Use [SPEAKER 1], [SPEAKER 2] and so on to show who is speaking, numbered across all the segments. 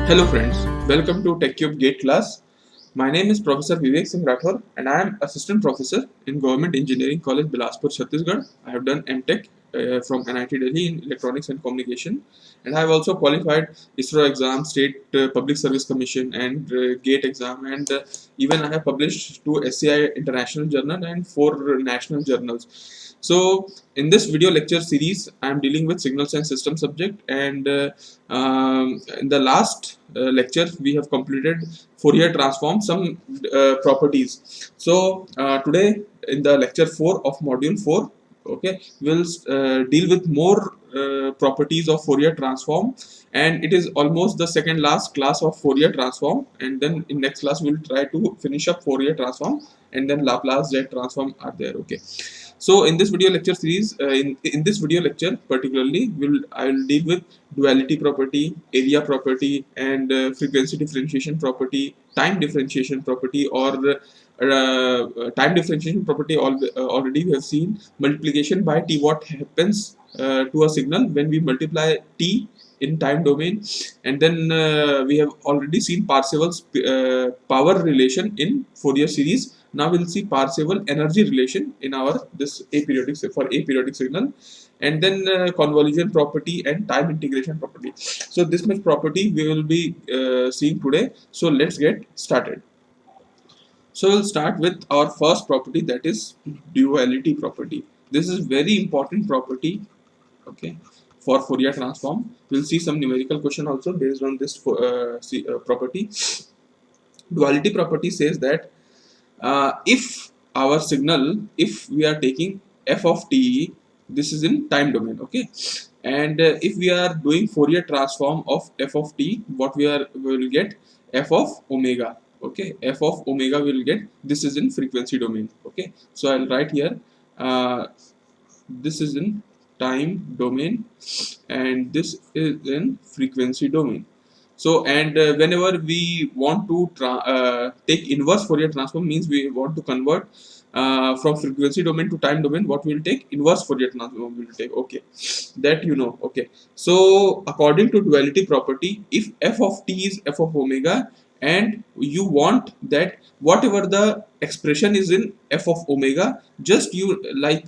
[SPEAKER 1] Hello friends, welcome to TechCube Gate class. My name is Professor Vivek Singh Rathor and I am Assistant Professor in Government Engineering College Bilaspur, Chhattisgarh. I have done MTech from NIT Delhi in Electronics and Communication, and I have also qualified ISRO exam, State Public Service Commission and GATE exam, and even I have published 2 SCI International Journal and 4 national journals. So in this video lecture series, I am dealing with signals and system subject, and in the last lecture we have completed Fourier transform, some properties. So today in the lecture 4 of module 4, okay, we'll deal with more properties of Fourier transform, and it is almost the second last class of Fourier transform, and then in next class we'll try to finish up Fourier transform, and then Laplace Z transform are there. Okay, so in this video lecture series, in this video lecture particularly, I will deal with duality property, area property, and frequency differentiation property, time differentiation property, or time differentiation property. Already we have seen multiplication by t. What happens to a signal when we multiply t in time domain, and then we have already seen Parseval's power relation in Fourier series. Now we'll see Parseval energy relation in our this aperiodic signal, and then convolution property and time integration property. So this much property we will be seeing today. So let's get started. So we'll start with our first property, that is duality property. This is very important property, okay, for Fourier transform. We'll see some numerical question also based on this property. Duality property says that if our signal, if we are taking f of t, this is in time domain, okay, and if we are doing Fourier transform of f of t, what we will get f of omega, okay, f of omega will get, this is in frequency domain, okay. So I'll write here, this is in time domain and this is in frequency domain. So, and whenever we want to take inverse Fourier transform, means we want to convert from frequency domain to time domain, what we will take? Inverse Fourier transform we will take, okay, that you know, okay. So according to duality property, if f of t is f of omega and you want that whatever the expression is in f of omega, just you like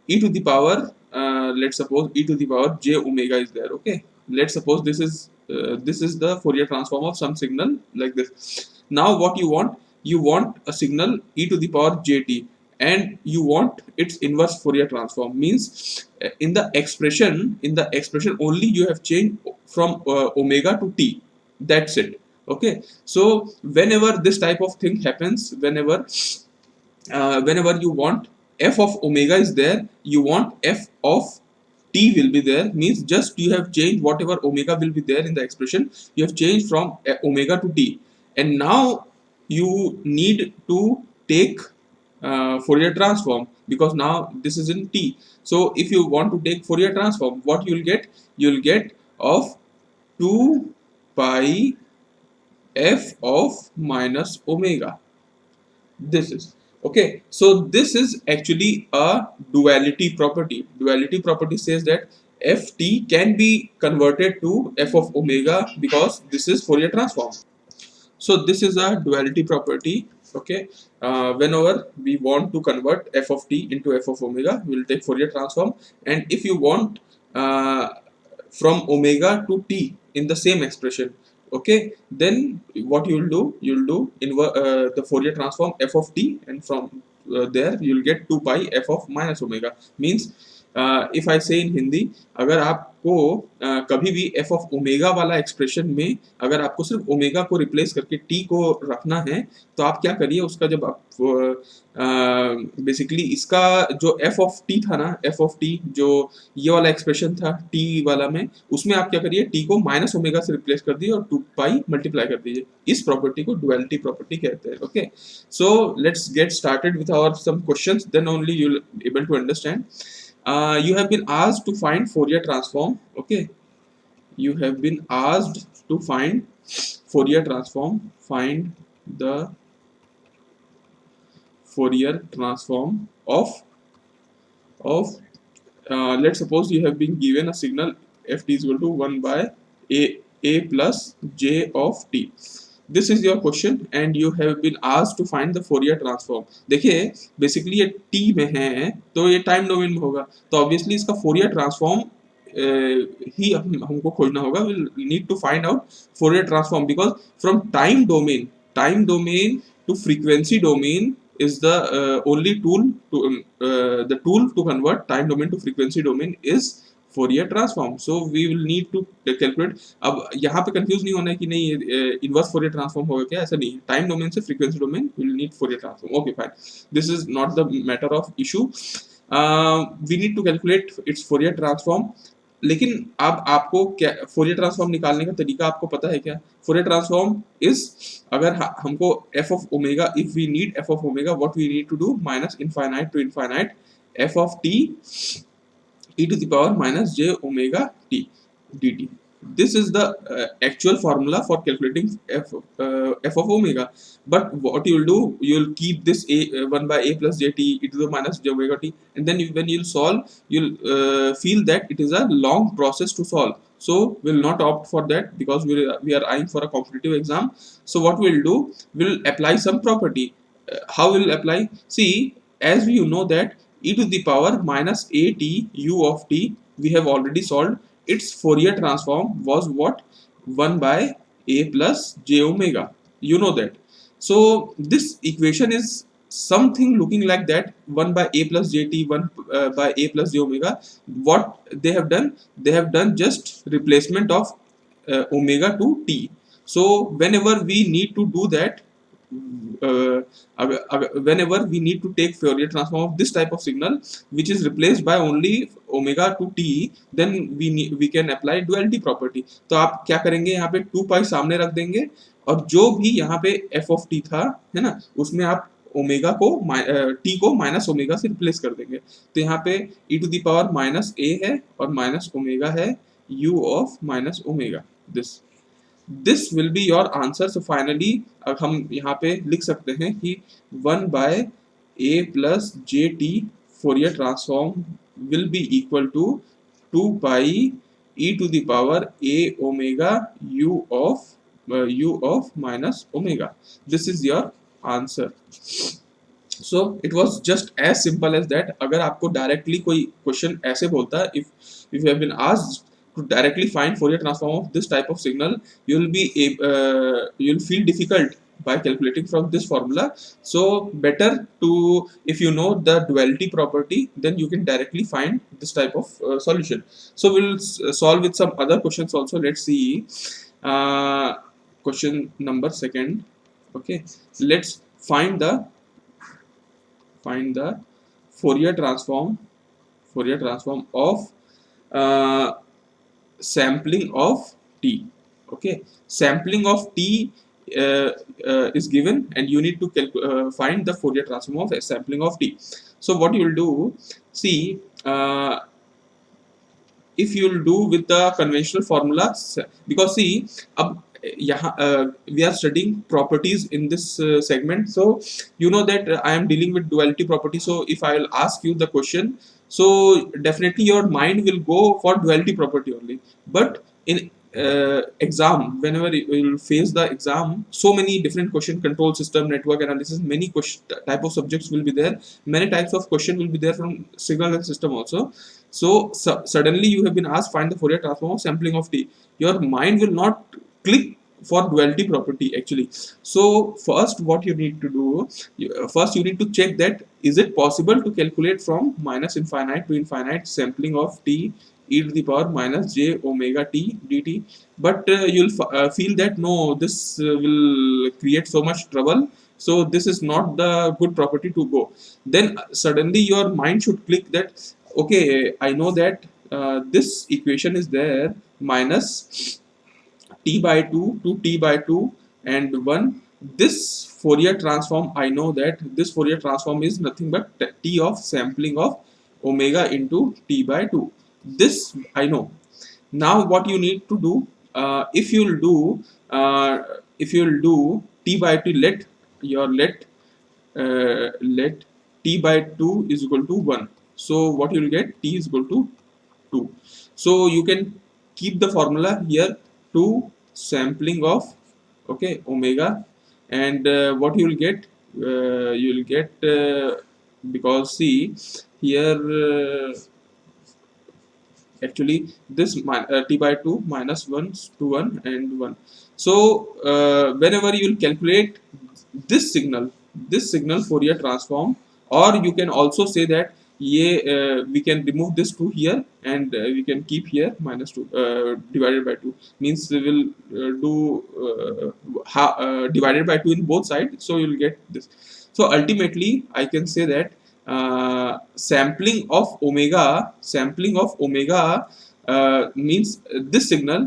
[SPEAKER 1] e to the power, let's suppose e to the power j omega is there, okay. Let's suppose this is the Fourier transform of some signal like this. Now what you want? You want a signal e to the power jt, and you want its inverse Fourier transform. Means in the expression only you have changed from omega to t. That's it. Okay. So whenever this type of thing happens, whenever you want f of omega is there, you want f of t will be there, means just you have changed whatever omega will be there in the expression, you have changed from omega to t, and now you need to take Fourier transform, because now this is in t. So if you want to take Fourier transform, what you will get? You will get of 2 pi f of minus omega. This is okay. So this is actually a duality property. Duality property says that ft can be converted to f of omega because this is Fourier transform. So this is a duality property, okay. Whenever we want to convert f of t into f of omega, we will take Fourier transform, and if you want from omega to t in the same expression, okay, then what you will do, you will do the Fourier transform f of t, and from there you will get 2 pi f of minus omega. Means if I say in Hindi, अगर आपको कभी भी f of omega वाला expression में अगर आपको सिर्फ omega को रिप्लेस करके t को रखना है, तो आप क्या करिए, उसका जब आप बेसिकली इसका जो f of t था ना, f of t जो ये वाला एक्सप्रेशन था t वाला में, उसमें आप क्या करिए, t को माइनस ओमेगा से रिप्लेस कर दीजिए और 2 पाई मल्टीप्लाई कर दीजिए. इस प्रॉपर्टी को डुअलिटी प्रॉपर्टी कहते हैं. Okay, so let's get started with our some questions, then only you will able to understand. You have been asked to find Fourier transform. Okay, you have been asked to find Fourier transform. Find the Fourier transform of let's suppose you have been given a signal f t is equal to 1 by a a plus j of t. This is your question and you have been asked to find the Fourier transform. देखिए basically ये t में है तो ये time domain में होगा, तो obviously इसका Fourier ट्रांसफॉर्म ही हमको खोजना होगा. Will need to find out Fourier transform because from time domain to frequency domain is the only tool to the tool to convert time domain to frequency domain is Fourier transform. So we will need to calculate. अब यहाँ पे confuse नहीं होना है कि नहीं inverse Fourier transform होगा क्या, ऐसा नहीं. टाइम डोमेन से frequency domain will need Fourier transform. Okay fine, this is not the matter of issue. We need to calculate its Fourier transform. लेकिन अब आपको क्या Fourier transform निकालने का तरीका आपको पता है क्या? Fourier transform is अगर हमको f of omega, if we need f of omega, what we need to do, minus infinite to infinite f of t e to the power minus j omega t dt. This is the actual formula for calculating f of omega. But what you will do, you will keep this 1 by a plus jt e to the minus j omega t, and then when you will solve, you'll feel that it is a long process to solve. So we'll not opt for that because we are eyeing for a competitive exam. So what we'll do, we'll apply some property. How will apply? See, as you know that e to the power minus at u of t we have already solved. Its Fourier transform was what? 1 by a plus j omega. You know that. So this equation is something looking like that, 1 by a plus jt, 1 by a plus j omega. What they have done, they have done just replacement of omega to t. So whenever we need to do that, whenever we need to take Fourier transform of this type of signal which is replaced by only omega to t, then we can apply duality property. तो आप क्या करेंगे, यहाँ पे 2 पाई सामने रख देंगे और जो भी यहाँ पे f of t था, है ना, उसमें आप ओमेगा को t को माइनस ओमेगा से रिप्लेस कर देंगे. तो यहाँ पे e to the power minus a है और माइनस ओमेगा है u of minus omega. This will be your answer. So finally हम यहाँ पे लिख सकते हैं कि 1 by a plus j t Fourier transform will be equal to 2 pi e to the power a omega u of minus omega. This is your answer. So it was just as simple as that. अगर आपको directly कोई question ऐसे बोलता है, if you have been asked to directly find Fourier transform of this type of signal, you'll feel difficult by calculating from this formula. So better to, if you know the duality property, then you can directly find this type of solution. So we'll solve with some other questions also. Let's see question number 2. Okay, let's find the Fourier transform of sampling of t. Okay, sampling of t is given and you need to find the Fourier transform of a sampling of t. So what you will do, see, if you will do with the conventional formula, because see, अब यहाँ we are studying properties in this segment, so you know that I am dealing with duality property. So if I will ask you the question, so definitely your mind will go for duality property only. But in exam, whenever you will face the exam, so many different question, control system, network analysis, many type of subjects will be there, many types of question will be there from signal system also. So suddenly you have been asked find the Fourier transform of sampling of t, your mind will not click for duality property actually. So first what you need to do, first you need to check that is it possible to calculate from minus infinite to infinite sampling of t e to the power minus j omega t dt. But you'll feel that no, this will create so much trouble, so this is not the good property to go. Then suddenly your mind should click that okay, I know that this equation is there, minus t by 2 to t by 2 and 1. This Fourier transform, I know that this Fourier transform is nothing but t of sampling of omega into t by 2. This I know. Now what you need to do, if you'll do t by 2, let t by 2 is equal to 1. So what you will get, t is equal to 2. So you can keep the formula here, to sampling of, okay, omega, and what you will get because see here actually this t by 2 minus 1 to 1 and 1. So whenever you will calculate this signal this signal Fourier transform, or you can also say that ये we can remove this 2 here, and we can keep here minus 2 divided by 2, means we will do divided by 2 in both sides, so you will get this. So ultimately I can say that sampling of omega means this signal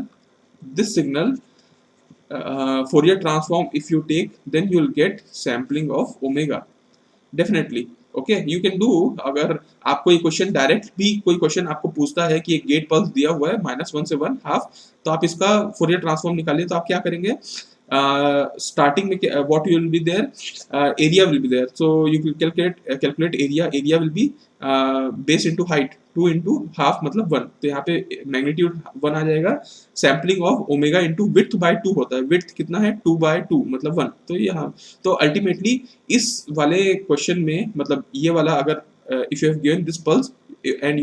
[SPEAKER 1] Fourier transform if you take, then you will get sampling of omega definitely. Okay, you can do, अगर आपको ये question direct भी कोई question आपको पूछता है कि एक गेट पल्स दिया हुआ है -1 से 1 हाफ, तो आप इसका फोरियर ट्रांसफॉर्म निकालिए, तो आप क्या करेंगे, स्टार्टिंग में what will be there, area will be there, so you will calculate area will be base into height 2 into half मतलब 1, तो यहाँ पे मैग्नीट्यूड 1 आ जाएगा। Sampling of omega into width by 2 होता है, विड्थ कितना है 2 बाय 2 मतलब 1, तो यहाँ तो अल्टीमेटली इस वाले क्वेश्चन में मतलब ये वाला अगर if you have given this pulse and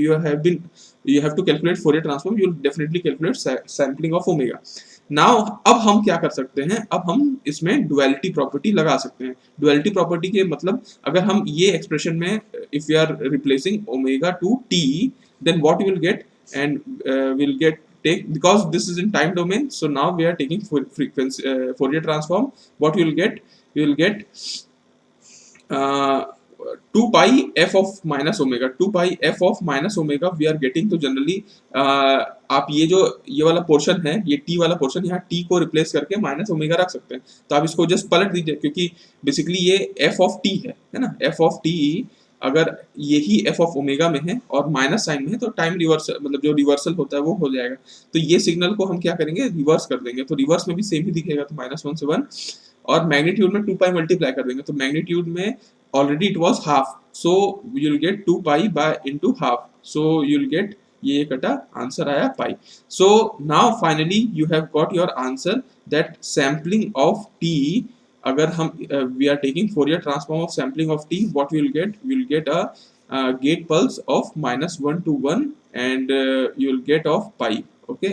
[SPEAKER 1] you have to calculate Fourier transform, you will definitely calculate sampling of omega. Now अब हम क्या कर सकते हैं, अब हम इसमें डुअलिटी प्रॉपर्टी लगा सकते हैं। डुअलिटी प्रॉपर्टी के मतलब अगर हम ये एक्सप्रेशन में if we are replacing omega to t, then what you will get, and we'll get take, because this is in time domain, so now we are taking frequency Fourier transform. What you will get 2 pi f of minus omega, 2 pi f of minus omega we are getting, तो generally आप ये वाला portion है, ये t वाला portion, यहाँ t को replace करके माइनस ओमेगा रख सकते हैं, तो आप इसको जस्ट पलट दीजिए, क्योंकि बेसिकली ये f ऑफ t है ना, f ऑफ t अगर यही f ऑफ ओमेगा में है और माइनस साइन में है, तो टाइम रिवर्सल मतलब जो रिवर्सल होता है वो हो जाएगा, तो ये सिग्नल को हम क्या करेंगे, रिवर्स कर देंगे, तो रिवर्स में भी सेम ही दिखेगा, तो -1 से 1, और मैग्नीट्यूड में 2 पाई मल्टीप्लाई कर देंगे, तो मैग्नीट्यूड में already it was half, so you will get 2 pi by into half, so you will get, ये कटा, आंसर आया pi. So now finally you have got your answer that sampling of T, अगर हम we are taking Fourier transform of sampling of T, what we will get a gate pulse of -1 to 1, and you will get of pi. Okay,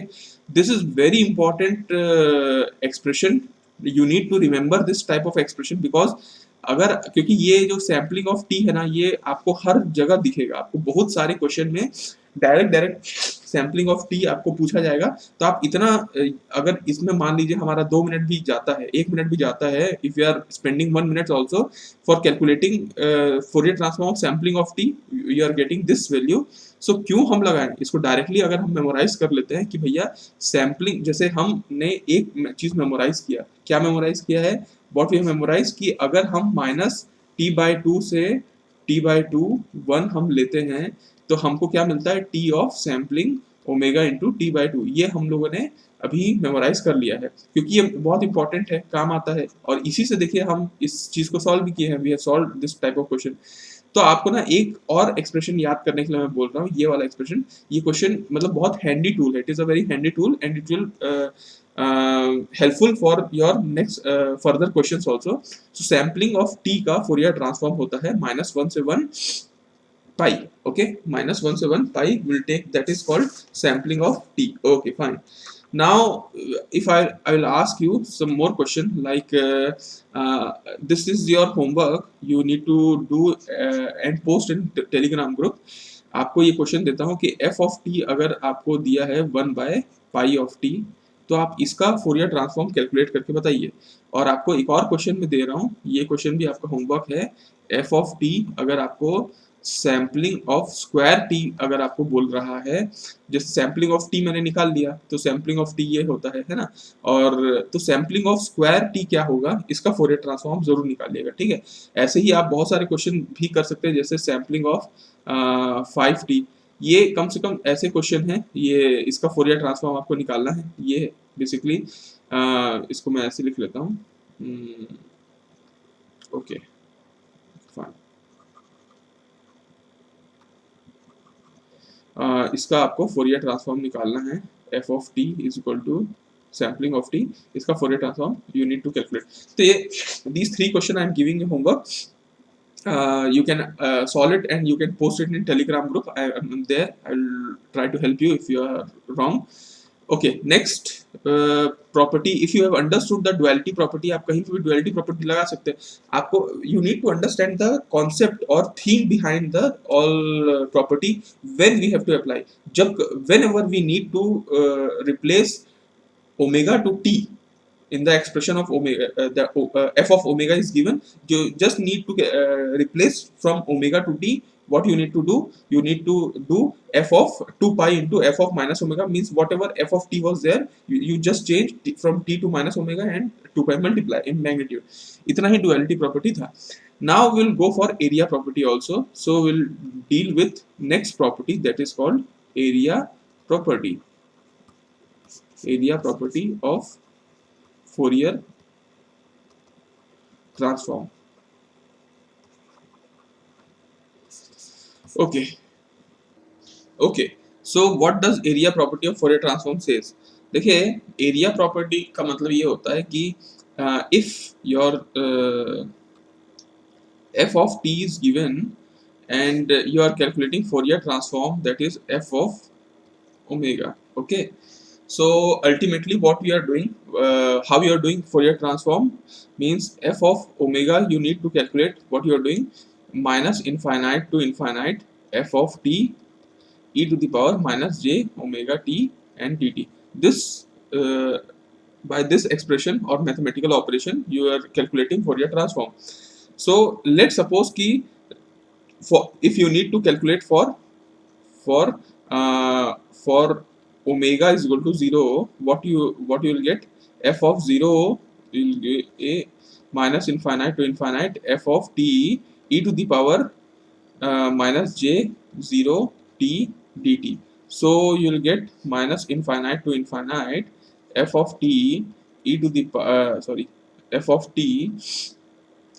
[SPEAKER 1] this is very important expression, you need to remember this type of expression, because अगर, क्योंकि ये जो sampling of T है ना, ये आपको हर जगह दिखेगा, आपको बहुत सारे क्वेश्चन में डायरेक्ट सैम्पलिंग ऑफ टी आपको पूछा जाएगा, तो आप इतना अगर इसमें मान लीजिए हमारा 2 मिनट भी जाता है, 1 मिनट भी जाता है, if you are spending 1 minute also for calculating Fourier transform of sampling of T, you are getting this value, so क्यों हम लगाएं इसको डायरेक्टली, अगर हम मेमोराइज कर लेते हैं कि भैया सैम्पलिंग, जैसे हमने एक चीज मेमोराइज किया, क्या मेमोराइज किया है, व्हाट वी मेमोराइज, कि अगर हम माइनस टी बाई टू से टी बाई टू 1 हम लेते हैं, तो हमको क्या मिलता है, T of sampling omega into T by two, ये हम लोगों ने अभी मेमोराइज कर लिया है, क्योंकि ये बहुत इंपॉर्टेंट है, काम आता है, और इसी से देखिए हम इस चीज को सॉल्व भी किए हैं, we have solved this type of question. तो आपको ना एक और एक्सप्रेशन याद करने के लिए मैं बोल रहा हूँ, ये वाला एक्सप्रेशन, ये क्वेश्चन मतलब बहुत हैंडी टूल है, it is a very handy tool, and it will helpful for your next further questions also. So sampling of t का Fourier transform होता है -1 से 1 pi, okay, -1 से 1 pi will take, that is called sampling of t. Okay, fine. Now if I will ask you some more question, like this is your homework, you need to do and post in telegram group. आपको ये question देता हूँ कि f of t अगर आपको दिया है 1 by pi of t, तो आप इसका फोरियर ट्रांसफॉर्म कैलकुलेट करके बताइए। और आपको एक और क्वेश्चन में दे रहा हूँ, ये क्वेश्चन भी आपका होमवर्क है, एफ ऑफ टी अगर आपको सैम्पलिंग ऑफ स्क्वायर टी अगर आपको बोल रहा है, जैसे सैम्पलिंग ऑफ टी मैंने निकाल लिया, तो सैम्पलिंग ऑफ टी ये होता है ना, और तो सैम्पलिंग ऑफ स्क्वायर टी क्या होगा, इसका फोरियर ट्रांसफॉर्म जरूर निकालिएगा, ठीक है। ऐसे ही आप बहुत सारे क्वेश्चन भी कर सकते हैं, जैसे सैम्पलिंग ऑफ 5t, ये कम से कम ऐसे क्वेश्चन है, ये इसका फोरियर ट्रांसफॉर्म आपको निकालना है, ये बेसिकली इसको मैं ऐसे लिख लेता हूँ, ओके फाइन, इसका आपको फोरियर ट्रांसफॉर्म निकालना है, f of T is equal to sampling of t, इसका Fourier transform you need to calculate. तो ये these 3 question I am giving you homework. You can solve it and you can post it in Telegram group. I am there. I'll try to help you if you are wrong. Okay, next property. If you have understood the duality property, आप कहीं पे भी duality property लगा सकते हैं. आपको you need to understand the concept or theme behind the all property when we have to apply. जब whenever we need to replace omega to t in the expression of omega, the f of omega is given, you just need to replace from omega to t. What you need to do, you need to do f of 2 pi into f of minus omega, means whatever f of t was there, you just change from t to minus omega and 2 pi multiply in magnitude. इतना ही duality property था. Now we'll go for area property also. So we'll deal with next property, that is called area property. Area property of Fourier transform. Okay, so what does area property of Fourier transform says? देखिए, area property का मतलब ये होता है कि if your f of t is given and you are calculating Fourier transform, that is f of omega. Okay, so ultimately what we are doing, how you are doing Fourier transform means f of omega you need to calculate. What you are doing, minus infinite to infinite f of t e to the power minus j omega t and dt. This by this expression or mathematical operation you are calculating Fourier transform. So let's suppose कि for if you need to calculate for omega is equal to 0, what you will get, f of 0 will get a minus infinite to infinite f of t e to the power minus j 0 t dt. So you will get minus infinite to infinite f of t e to the f of t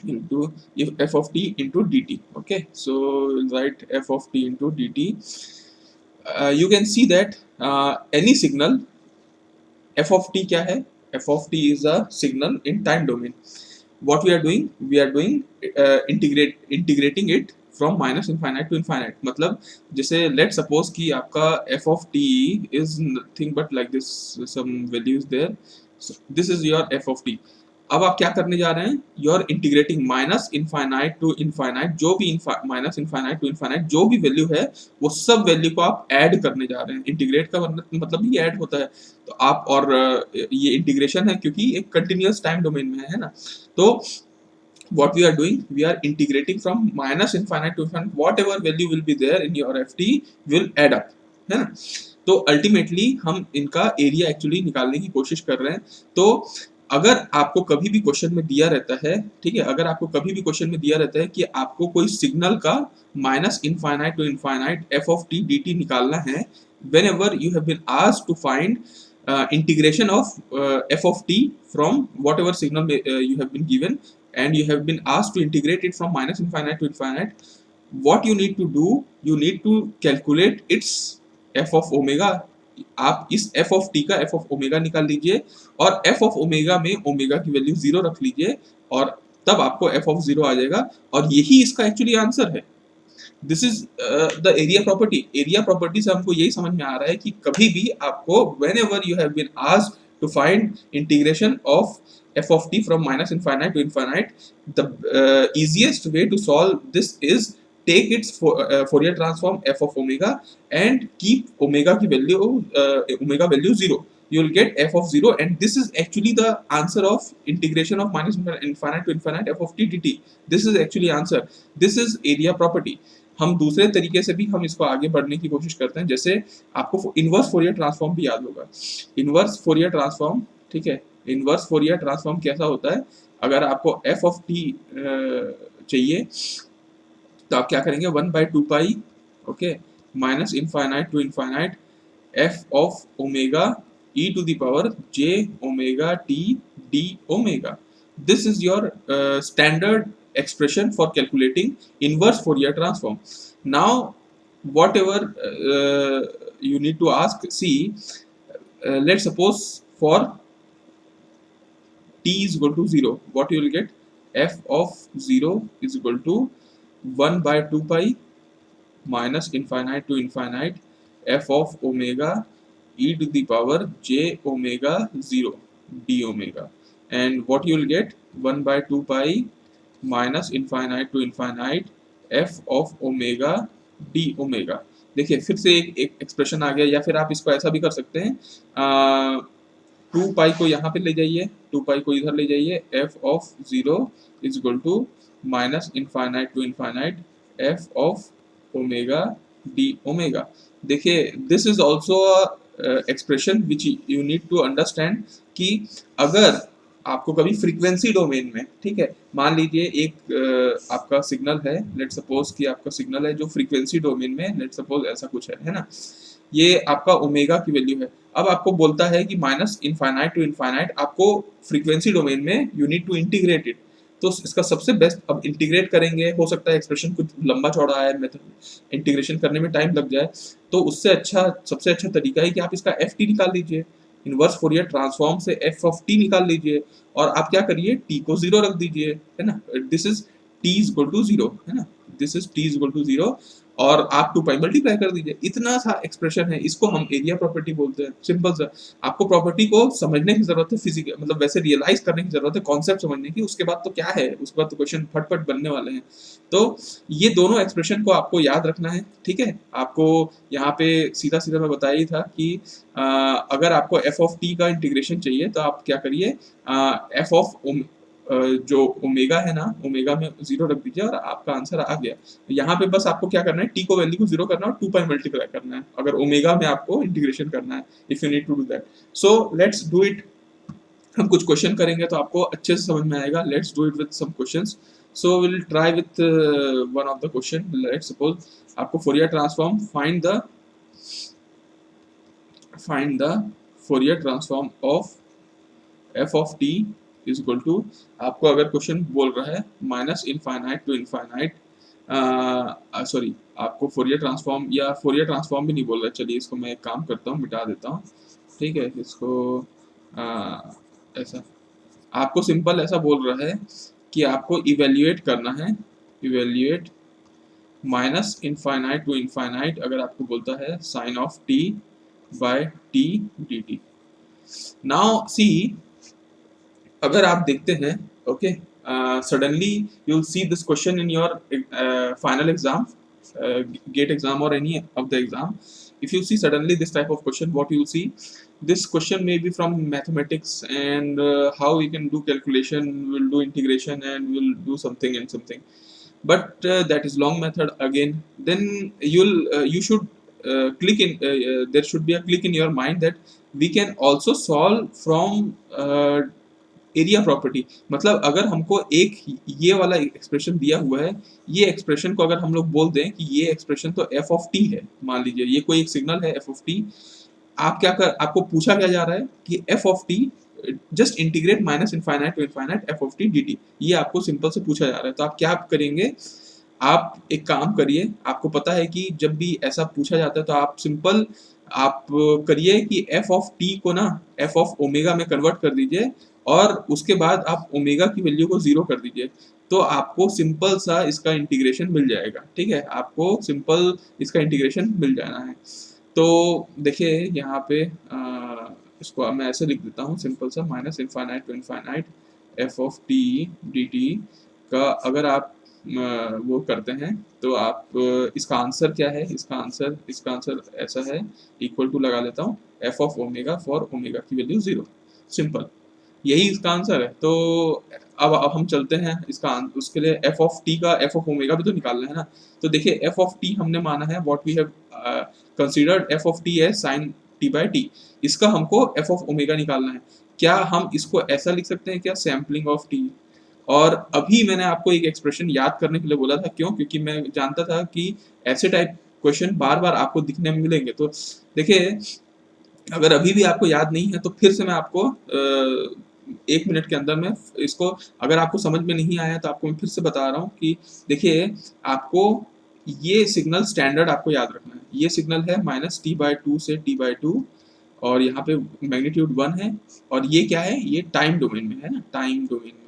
[SPEAKER 1] into f of t into dt. Okay, so we'll write f of t into dt. You can see that any signal, f of t क्या है, f of t is a signal in time domain. What we are doing integrating it from minus infinite to infinite. मतलब जैसे let's suppose कि आपका f of t is nothing but like this, some values there. So this is your f of t. अब आप क्या करने जा रहे हैं, you are integrating minus infinite to infinite, जो भी माइनस इनफाइनाइट टू इनफाइनाइट जो भी वैल्यू है वो सब वैल्यू को आप ऐड करने जा रहे हैं. इंटीग्रेट का मतलब ही ऐड होता है. तो आप और ये इंटीग्रेशन है क्योंकि एक कंटिन्यूअस टाइम डोमेन में है ना. तो what we are doing, we are integrating from minus infinite to infinite, whatever value will be there in your ft will add up, है ना. तो अल्टीमेटली हम इनका एरिया एक्चुअली निकालने की कोशिश कर रहे हैं. तो अगर आपको कभी भी क्वेश्चन में दिया रहता है, ठीक है, अगर आपको कभी भी क्वेश्चन में दिया रहता है कि आपको कोई सिग्नल का minus infinite to infinite F of t D t निकालना है, whenever you have been asked to find integration of f of t from whatever signal you have been given and you have been asked to integrate it from minus infinite to infinite, what you need to do, you need to calculate its f of omega. आप इस f of t का f of omega निकाल लीजिए और f of omega में omega की value 0 रख लीजिए और तब आपको f of 0 आ जाएगा. और यही इसका एक्चुअली आंसर है. This is the area property. Area property से हमको यही समझ में आ रहा है कि कभी भी आपको whenever you have been asked to find integration of f of t from minus infinite to infinite, the easiest way to solve this is take its Fourier transform f of omega and keep omega की value omega value 0. You will get f of 0 and this is actually the answer of integration of minus infinite to infinite f of t dt. This is actually answer. This is area property. हम दूसरे तरीके से भी हम इसको आगे बढ़ने की कोशिश करते हैं. जैसे आपको इनवर्स फोरियर ट्रांसफॉर्म भी याद होगा. इनवर्स फोरियर ट्रांसफॉर्म, ठीक है, इनवर्स फोरियर ट्रांसफॉर्म कैसा होता है, अगर आपको एफ ऑफ टी चाहिए तो आप क्या करेंगे, 1/2 pi, okay, minus infinite to infinite F of omega e to the power j omega t d omega. This is your standard expression for calculating inverse Fourier transform. Now whatever you need to ask, see, let's suppose for t is equal to 0, what you will get? F of 0 is equal to 1 by 2 pi minus infinite to infinite f of omega e to the power j omega 0 d omega, and what you will get? 1 by 2 pi minus infinite to infinite f of omega d omega. देखिए फिर से एक expression आ गया, या फिर आप इसको ऐसा भी कर सकते हैं, 2 पाई को यहाँ पे ले जाइए, 2 पाई को इधर ले जाइए, f of 0 is equal to minus infinite to infinite f of omega d omega. देखिए this is also expression which you need to understand कि अगर आपको कभी फ्रीक्वेंसी डोमेन में, ठीक है, मान लीजिए एक आपका सिग्नल है, लेट सपोज कि आपका सिग्नल है जो फ्रीक्वेंसी डोमेन में, लेट सपोज ऐसा कुछ है ना, ये आपका ओमेगा की वैल्यू है। अब आपको बोलता है कि माइनस इनफाइनाइट टू इनफाइनाइट आपको फ्रीक्वेंसी डोमेन में you need to integrate it. तो इसका सबसे बेस्ट, अब इंटीग्रेट करेंगे, हो सकता है एक्सप्रेशन कुछ लंबा चौड़ा है, मेथड इंटीग्रेशन करने में टाइम लग जाए, तो उससे अच्छा, सबसे अच्छा तरीका है कि आप इसका एफ टी निकाल लीजिए, इनवर्स फोरियर ट्रांसफॉर्म से एफ ऑफ टी निकाल लीजिए, और आप क्या करिए, टी को 0 रख दीजिए, है ना, this is t is equal to 0, है ना, this is t is equal to 0, और आप 2 पाई मल्टीप्लाई कर दीजिए। इतना सा एक्सप्रेशन है, इसको हम एरिया प्रॉपर्टी बोलते हैं, सिंपल सा। आपको प्रॉपर्टी को समझने की जरूरत है, फिजिकल मतलब वैसे रियलाइज करने की जरूरत है, कॉन्सेप्ट समझने की, उसके बाद तो क्या है, उसके बाद तो क्वेश्चन फटफट बनने वाले हैं। तो ये दोनों एक्सप्रेशन को आपको याद रखना है, ठीक है। आपको यहाँ पे सीधा सीधा मैं बताया ही था कि अगर आपको एफ ऑफ टी का इंटीग्रेशन चाहिए तो आप क्या करिए, एफ ऑफ जो ओमेगा है ना, ओमेगा में 0 रख दीजिए और आपका आंसर आ गया। यहाँ पे बस आपको क्या करना है, टी को वैल्यू को 0 करना है और 2 पाई मल्टीप्लाई करना है, अगर ओमेगा में आपको इंटीग्रेशन करना है, if you need to do that. So let's do it. हम कुछ क्वेश्चन करेंगे तो आपको अच्छे से समझ में आएगा। Let's do it with some questions. So will try with one of the question. Let's suppose आपको Fourier transform find the Fourier transform of F of T is equal to, आपको अगर क्वेश्चन बोल रहा है minus infinite to infinite, sorry आपको Fourier transform, या Fourier transform भी नहीं बोल रहा है, चलिए इसको मैं एक काम करता हूँ, मिटा देता हूँ, ठीक है, इसको ऐसा आपको सिंपल ऐसा बोल रहा है कि आपको इवेल्युएट करना है, evaluate minus infinite to infinite, अगर आपको बोलता है sine of t by t D t. Now see, अगर आप देखते हैं, okay, suddenly you will see this question in your final exam, GATE exam or any of the exam. If you see suddenly this type of question, what you will see, this question may be from mathematics, and how we can do calculation, we'll do integration and we'll do something and something, but that is long method again. Then you should click in, there should be a click in your mind that we can also solve from area property. मतलब अगर हमको एक ये वाला expression दिया हुआ है, ये एक्सप्रेशन को अगर हम लोग बोल दें कि ये एक्सप्रेशन तो एफ ऑफ टी है, मान लीजिए ये कोई एक सिग्नल है एफ ऑफ टी, आप क्या कर, आपको पूछा क्या जा रहा है कि f of t just integrate minus infinite to infinite F of t D t, ये आपको सिंपल से पूछा जा रहा है। तो आप क्या करेंगे, आप एक काम करिए, आपको पता है कि जब भी ऐसा पूछा जाता है तो आप सिंपल आप करिए कि एफ ऑफ टी को ना एफ ऑफ ओमेगा में कन्वर्ट कर दीजिए, और उसके बाद आप ओमेगा की वैल्यू को 0 कर दीजिए, तो आपको सिंपल सा इसका इंटीग्रेशन मिल जाएगा, ठीक है, आपको सिंपल इसका इंटीग्रेशन मिल जाना है। तो देखिए यहाँ पे इसको मैं ऐसे लिख देता हूँ सिंपल सा, minus infinite to infinite F of t D t का अगर आप वो करते हैं तो आप इसका आंसर क्या है, इसका आंसर ऐसा है, इक्वल टू लगा लेता हूँ F of omega for omega की वैल्यू 0, सिंपल, यही इसका आंसर है। तो अब हम चलते हैं इसका उसके लिए एफ ऑफ टी का एफ ऑफ ओमेगा भी तो निकालना है ना। तो देखिए एफ ऑफ टी हमने माना है, what we have considered f of t as sine t by t, इसका हमको एफ ऑफ ओमेगा निकालना है। क्या हम इसको ऐसा लिख सकते हैं क्या, सैम्पलिंग ऑफ टी। और अभी मैंने आपको एक एक्सप्रेशन याद करने के लिए बोला था, क्यों, क्योंकि मैं जानता था कि ऐसे टाइप क्वेश्चन बार बार आपको दिखने में मिलेंगे। तो देखिए अगर अभी भी आपको याद नहीं है तो फिर से मैं आपको 1 मिनट के अंदर में इसको, अगर आपको समझ में नहीं आया तो आपको मैं फिर से बता रहा हूँ कि देखिए आपको ये सिग्नल स्टैंडर्ड आपको याद रखना है। ये सिग्नल है माइनस टी बाय टू से टी बाय टू, और यहाँ पे मैग्नीट्यूड 1 है, और ये क्या है, ये टाइम डोमेन में है ना, टाइम डोमेन में।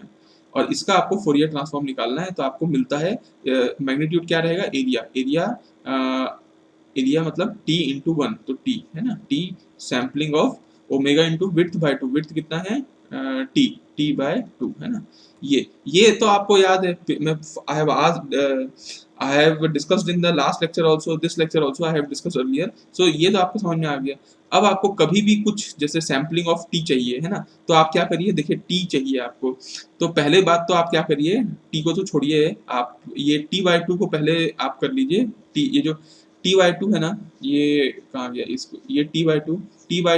[SPEAKER 1] और इसका आपको फोरियर ट्रांसफॉर्म निकालना है, तो आपको मिलता है मैग्नीट्यूड क्या रहेगा, एरिया, एरिया मतलब t इंटू 1, तो t है ना, t sampling of omega into width by 2, width कितना है t बाय 2 है ना। ये तो आपको याद है, मैं I have discussed in the last lecture also, this lecture also I have discussed earlier, so ये तो आपको समझ में आ गया। अब आपको कभी भी कुछ जैसे सैम्पलिंग ऑफ टी चाहिए है ना, तो आप क्या करिए, देखिए टी चाहिए आपको, तो पहले बात तो आप क्या करिए, टी को तो छोड़िए, आप ये टी बाई 2 को पहले आप कर लीजिए, टी ये जो टी बाई 2 है ना, ये कहाँ गया, इसको ये टी बाई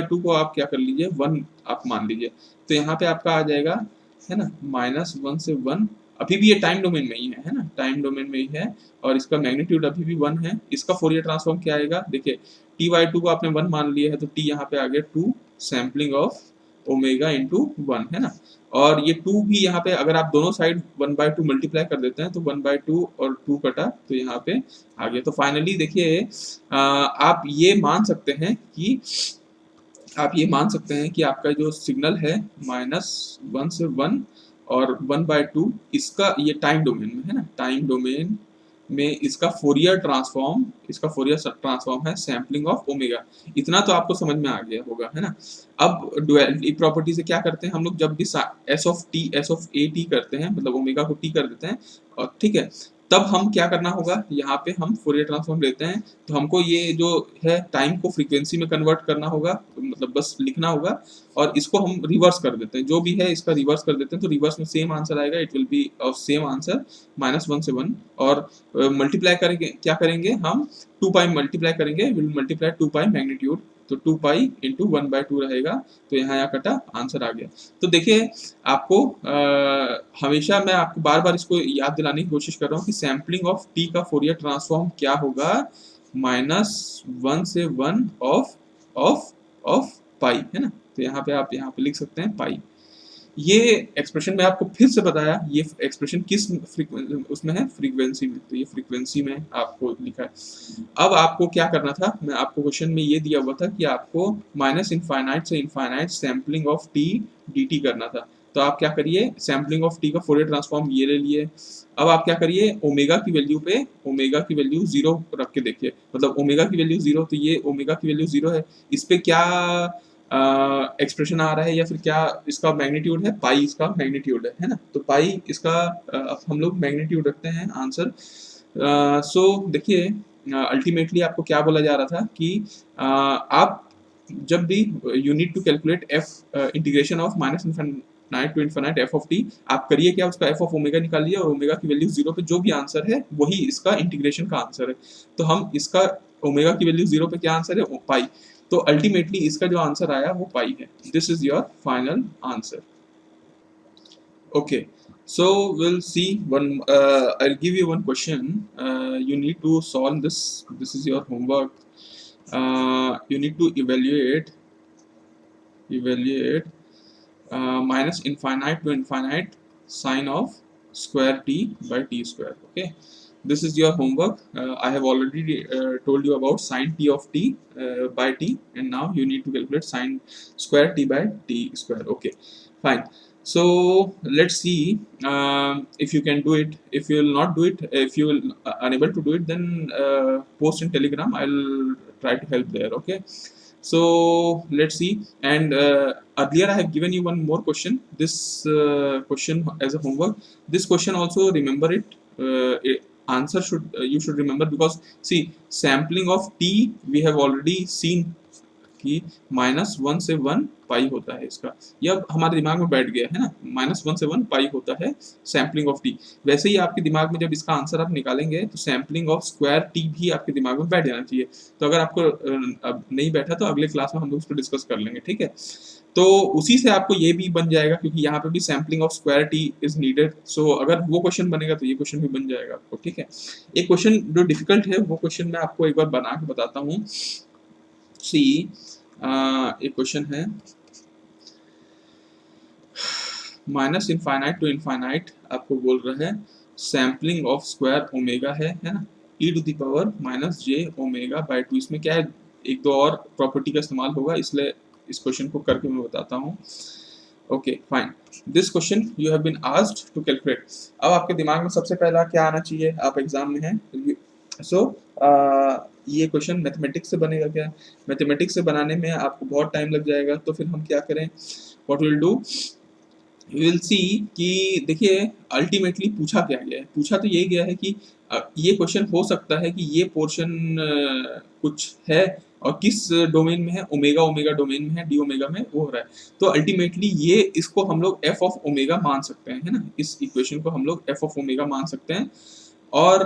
[SPEAKER 1] टू को आप क्या कर लीजिए, 1 आप मान लीजिए, तो यहाँ पे आपका आ जाएगा है ना -1 से 1, अभी भी ये टाइम डोमेन में ही है ना, टाइम डोमेन में ही है, और इसका मैग्नीट्यूड अभी भी 1 है। इसका फोरियर ट्रांसफॉर्म क्या आएगा, देखिए टी बाई 2 को आपने 1 मान लिया है, तो टी यहाँ पे आ गया 2 सैम्पलिंग ऑफ ओमेगा इंटू 1 है ना, और ये 2 भी यहाँ पे अगर आप दोनों साइड 1/2 मल्टीप्लाई कर देते हैं, तो 1/2 और 2 कटा, तो यहाँ पे आ गया। तो फाइनली देखिए आप ये मान सकते हैं कि आपका जो सिग्नल है -1 से 1 और 1/2, इसका ये टाइम डोमेन में है ना, टाइम डोमेन में इसका फोरियर ट्रांसफॉर्म है सैम्पलिंग ऑफ ओमेगा। इतना तो आपको समझ में आ गया होगा है ना। अब डुअलिटी प्रॉपर्टी से क्या करते हैं हम लोग, जब भी एस ऑफ ए टी करते हैं, मतलब ओमेगा को टी कर देते हैं, और ठीक है, तब हम क्या करना होगा, यहाँ पे हम फोरियर ट्रांसफॉर्म लेते हैं, तो हमको ये जो है टाइम को फ्रीक्वेंसी में कन्वर्ट करना होगा, मतलब बस लिखना होगा, और इसको हम रिवर्स कर देते हैं, जो भी है इसका रिवर्स कर देते हैं, तो रिवर्स में सेम आंसर आएगा, it will be of same answer -1 से 1, और मल्टीप्लाई करेंगे, क्या करेंगे हम, 2 पाई मल्टीप्लाई करेंगे, विल मल्टीप्लाई 2 पाई मैग्नीट्यूड, तो 2 पाई इंटू 1/2 रहेगा, तो यहाँ कटा, आंसर आ गया। तो देखिए आपको हमेशा मैं आपको बार बार इसको याद दिलाने की कोशिश कर रहा हूँ कि सैम्पलिंग ऑफ टी का फोरियर ट्रांसफॉर्म क्या होगा, -1 से 1 ऑफ ऑफ पाई है ना, तो यहाँ पे आप यहाँ पे लिख सकते हैं पाई। ये एक्सप्रेशन मैं आपको फिर से बताया, ये एक्सप्रेशन किस उसमें है, फ्रीक्वेंसी में, तो ये फ्रीक्वेंसी में आपको लिखा है। अब आपको क्या करना था, मैं आपको क्वेश्चन में ये दिया हुआ था कि आपको -इनफाइनाइट से infinite sampling of T dt करना था, तो आप क्या करिए, सैम्पलिंग ऑफ टी का फोरियर ट्रांसफॉर्म ये ले लिए। अब आप क्या करिए, ओमेगा की वैल्यू पे ओमेगा की वैल्यू 0 रख के देखिए, मतलब ओमेगा की वैल्यू 0, तो ये ओमेगा की वैल्यू 0 है, इस पे क्या एक्सप्रेशन आ रहा है, या फिर क्या इसका मैग्नीट्यूड है, पाई इसका मैग्नीट्यूड है ना, तो पाई इसका हम लोग मैग्नीट्यूड रखते हैं आंसर। सो देखिए अल्टीमेटली आपको क्या बोला जा रहा था कि आप जब भी you need to calculate f integration of -infinite to infinite F of t, आप करिए क्या, उसका एफ ऑफ ओमेगा निकालिए, और ओमेगा की वैल्यू 0 पे जो भी आंसर है वही इसका इंटीग्रेशन का आंसर है, तो हम इसका ओमेगा की वैल्यू 0 पे क्या आंसर है, पाई, तो अल्टीमेटली इसका जो आंसर आया वो पाई है। This is your final answer. Okay, so we'll see one. I'll give you one question. You need to solve this. This is your homework. You need to evaluate minus infinite to infinite sine of square t by t square. Okay, this is your homework. I have already told you about sine t of t by t, and now you need to calculate sine square t by t square. Okay, fine. So let's see if you can do it. If you will not do it, if you will unable to do it, then post in Telegram. I'll try to help there. Okay. So let's see. And earlier I have given you one more question. This question as a homework. This question also remember it. Answer should you should remember, because see, sampling of t we have already seen कि -1 से 1 पाई होता है इसका, ये अब हमारे दिमाग में बैठ गया है ना, -1 से 1 पाई होता है सैम्पलिंग ऑफ टी। वैसे ही आपके दिमाग में जब इसका आंसर आप निकालेंगे, तो सैम्पलिंग ऑफ स्क्वायर टी भी आपके दिमाग में बैठ जाना चाहिए। तो अगर आपको अब नहीं बैठा, तो अगले क्लास में हम लोग इसको डिस्कस कर लेंगे, ठीक है। तो उसी से आपको ये भी बन जाएगा, क्योंकि यहाँ पे भी sampling of square T is needed. So अगर वो क्वेश्चन बनेगा, तो ये क्वेश्चन भी बन जाएगा आपको, ठीक है। एक क्वेश्चन जो डिफिकल्ट है, वो क्वेश्चन मैं आपको एक बार बना के बताता हूँ। सी एक क्वेश्चन है, -इनफाइनाइट टू इनफाइनाइट आपको बोल रहा है, सैम्पलिंग ऑफ स्क्वायर ओमेगा है ना, e to the power -j omega by 2। इसमें क्या है, एक दो और प्रॉपर्टी का इस्तेमाल होगा, इसलिए इस क्वेश्चन को करके मैं बताता हूँ। Okay fine, this question you have been asked to calculate. अब आपके दिमाग में सबसे पहला क्या आना चाहिए, आप एग्जाम में हैं, सो ये क्वेश्चन मैथमेटिक्स से बनेगा क्या? मैथमेटिक्स से बनाने में आपको बहुत टाइम लग जाएगा, तो फिर हम क्या करें, what will do, you will सी कि देखिए अल्टीमेटली पूछा क्या गया है। पूछा तो ये गया है कि ये क्वेश्चन हो सकता है कि ये पोर्शन कुछ है और किस डोमेन में है, ओमेगा ओमेगा डोमेन में है, डी ओमेगा में वो हो रहा है। तो अल्टीमेटली ये इसको हम लोग एफ ऑफ ओमेगा मान सकते हैं, है ना, इस इक्वेशन को हम लोग एफ ऑफ ओमेगा मान सकते हैं। और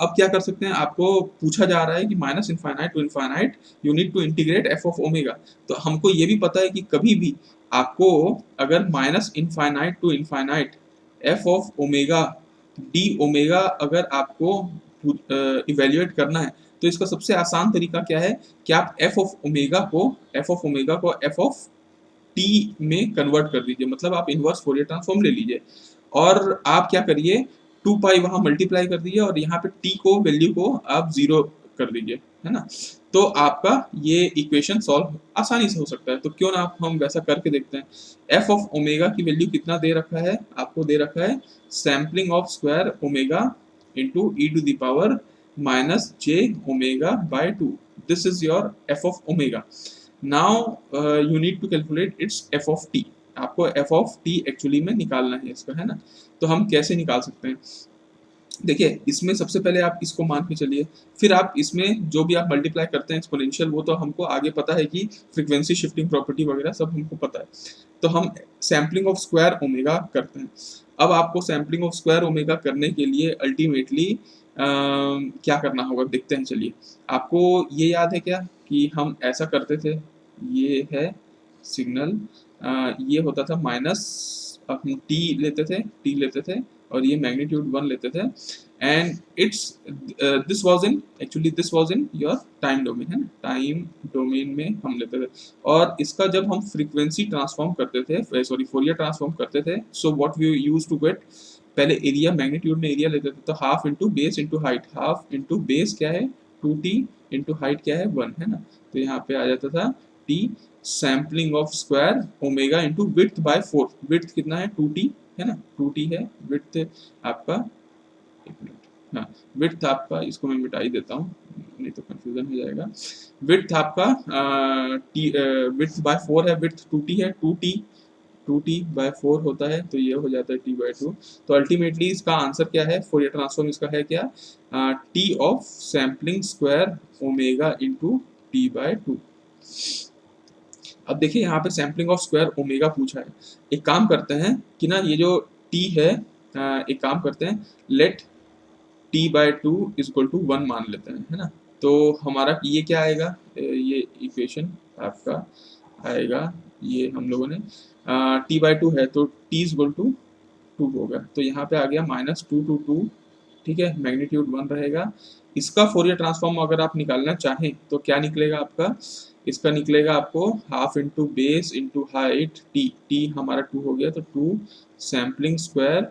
[SPEAKER 1] अब क्या कर सकते हैं, आपको पूछा जा रहा है कि minus infinite to infinite you need to integrate f of omega. तो हमको ये भी पता है कि कभी भी आपको अगर minus infinite to infinite F of omega d omega अगर आपको इवेल्युएट करना है, तो इसका सबसे आसान तरीका क्या है कि आप एफ ऑफ ओमेगा को एफ ऑफ टी में कन्वर्ट कर दीजिए, मतलब आप इनवर्स फोरियर ट्रांसफॉर्म ले लीजिए और आप क्या करिए, 2 पाई वहां मल्टीप्लाई कर दीजिए और यहाँ पे टी को वैल्यू को आप जीरो कर दीजिए, है ना। तो आपका ये इक्वेशन सॉल्व आसानी से हो सकता है। तो क्यों ना आप हम वैसा करके देखते हैं। एफ ऑफ ओमेगा की वैल्यू कितना दे रखा है, आपको दे रखा है sampling of square omega into e to the power minus J omega by 2। This is your f of omega. Now you need to calculate its f of t. आपको एफ ऑफ टी एक्चुअली में निकालना है इसका, है ना। तो हम कैसे निकाल सकते हैं, देखिए इसमें सबसे पहले आप इसको मान के चलिए, फिर आप इसमें जो भी आप मल्टीप्लाई करते हैं एक्सपोनेंशियल, वो तो हमको आगे पता है कि फ्रीक्वेंसी शिफ्टिंग प्रॉपर्टी वगैरह सब हमको पता है। तो हम सैम्पलिंग ऑफ स्क्वायर ओमेगा करते हैं। अब आपको सैम्पलिंग ऑफ स्क्वायर ओमेगा करने के लिए अल्टीमेटली क्या करना होगा देखते हैं, चलिए। आपको ये याद है क्या कि हम ऐसा करते थे, ये है सिग्नल, ये होता था माइनस, हम टी लेते थे और ये मैग्नीट्यूड 1 लेते थे, and it's this was in actually this was in your time domain, है ना, टाइम डोमेन में हम लेते थे। और इसका जब हम फ्रीक्वेंसी ट्रांसफॉर्म करते थे, सॉरी फोरियर ट्रांसफॉर्म करते थे, so what we use to get, पहले एरिया मैग्नीट्यूड में एरिया लेते थे, तो half into base into height, half into base क्या है 2t इंटू हाइट क्या है 1, है ना। तो यहाँ पे आ जाता था t sampling of square omega into width by 4। Width कितना है 2t, है ना, 2t है विड्थ आपका, एक मिनट, हाँ विड्थ आपका, इसको मैं मिटा ही देता हूँ नहीं तो कंफ्यूजन हो जाएगा। विड्थ आपका टी विड्थ बाय 4 है, विड्थ 2t है, 2t बाय 4 होता है, तो ये हो जाता है t बाय 2। तो अल्टीमेटली इसका आंसर क्या है, फोरियर ट्रांसफॉर्म इसका है क्या, t of sampling square omega into t by 2। अब देखिए यहाँ पे सैम्पलिंग ऑफ स्क्वायर ओमेगा पूछा है। एक काम करते हैं कि ना ये जो t है, एक काम करते हैं, let t by 2 is equal to 1 मान लेते हैं, है ना। तो हमारा ये क्या आएगा, ये इक्वेशन आपका आएगा, ये हम लोगों ने t बाय 2 है तो t इज इक्वल टू 2 होगा, तो यहाँ पे आ गया माइनस 2 टू 2, ठीक है, मैग्नीट्यूड 1 रहेगा। इसका फोरियर ट्रांसफॉर्म अगर आप निकालना चाहें तो क्या निकलेगा आपका, इसका निकलेगा आपको half into base into height T हमारा 2 हो गया, तो 2 सैम्पलिंग स्क्वायर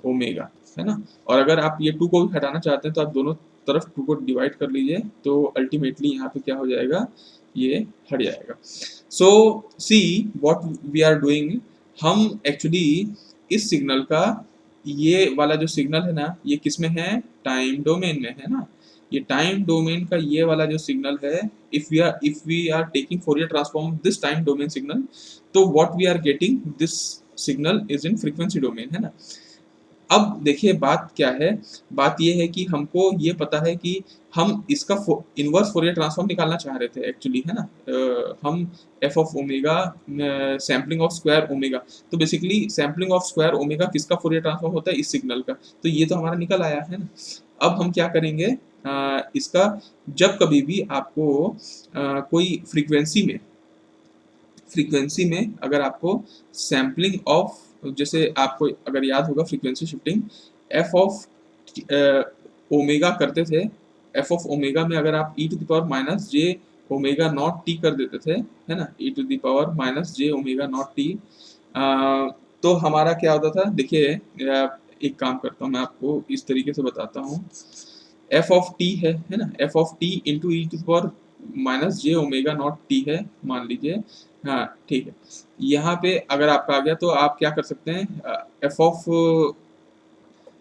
[SPEAKER 1] ओमेगा, है ना। और अगर आप ये 2 को भी हटाना चाहते हैं तो आप दोनों तरफ 2 को डिवाइड कर लीजिए, तो अल्टीमेटली यहाँ पे क्या हो जाएगा, ये हट जाएगा। So see what we are doing, हम एक्चुअली इस सिग्नल का, ये वाला जो सिग्नल है ना, ये किस में है, टाइम डोमेन में, है ना। ये टाइम डोमेन का ये वाला जो सिग्नल है, if we are taking Fourier transform this time domain signal, तो what we are getting this signal is in frequency domain, है ना। अब देखिए बात क्या है, बात ये है कि हमको ये पता है कि हम इसका इनवर्स फोरियर ट्रांसफॉर्म निकालना चाह रहे थे एक्चुअली, है ना। हम F of omega sampling of square omega, तो basically sampling of square omega किसका फोरियर ट्रांसफॉर्म होता है, इस सिग्नल का, तो ये तो हमारा निकल आया, है ना। अब हम क्या करेंगे, इसका जब कभी भी आपको कोई फ्रीक्वेंसी में अगर आपको सैम्पलिंग ऑफ, जैसे आपको अगर याद होगा frequency shifting, F of omega करते थे, एफ ऑफ ओमेगा में अगर आप E to the power minus J omega not T कर देते थे, है ना, E to the power minus J omega not T, तो हमारा क्या होता था, देखिए एक काम करता हूँ मैं आपको इस तरीके से बताता हूँ। एफ ऑफ टी है ना, F of T into e to the power minus J omega not t है मान लीजिए। हाँ ठीक है, यहाँ पे अगर आपका आ गया तो आप क्या कर सकते हैं, एफ ऑफ,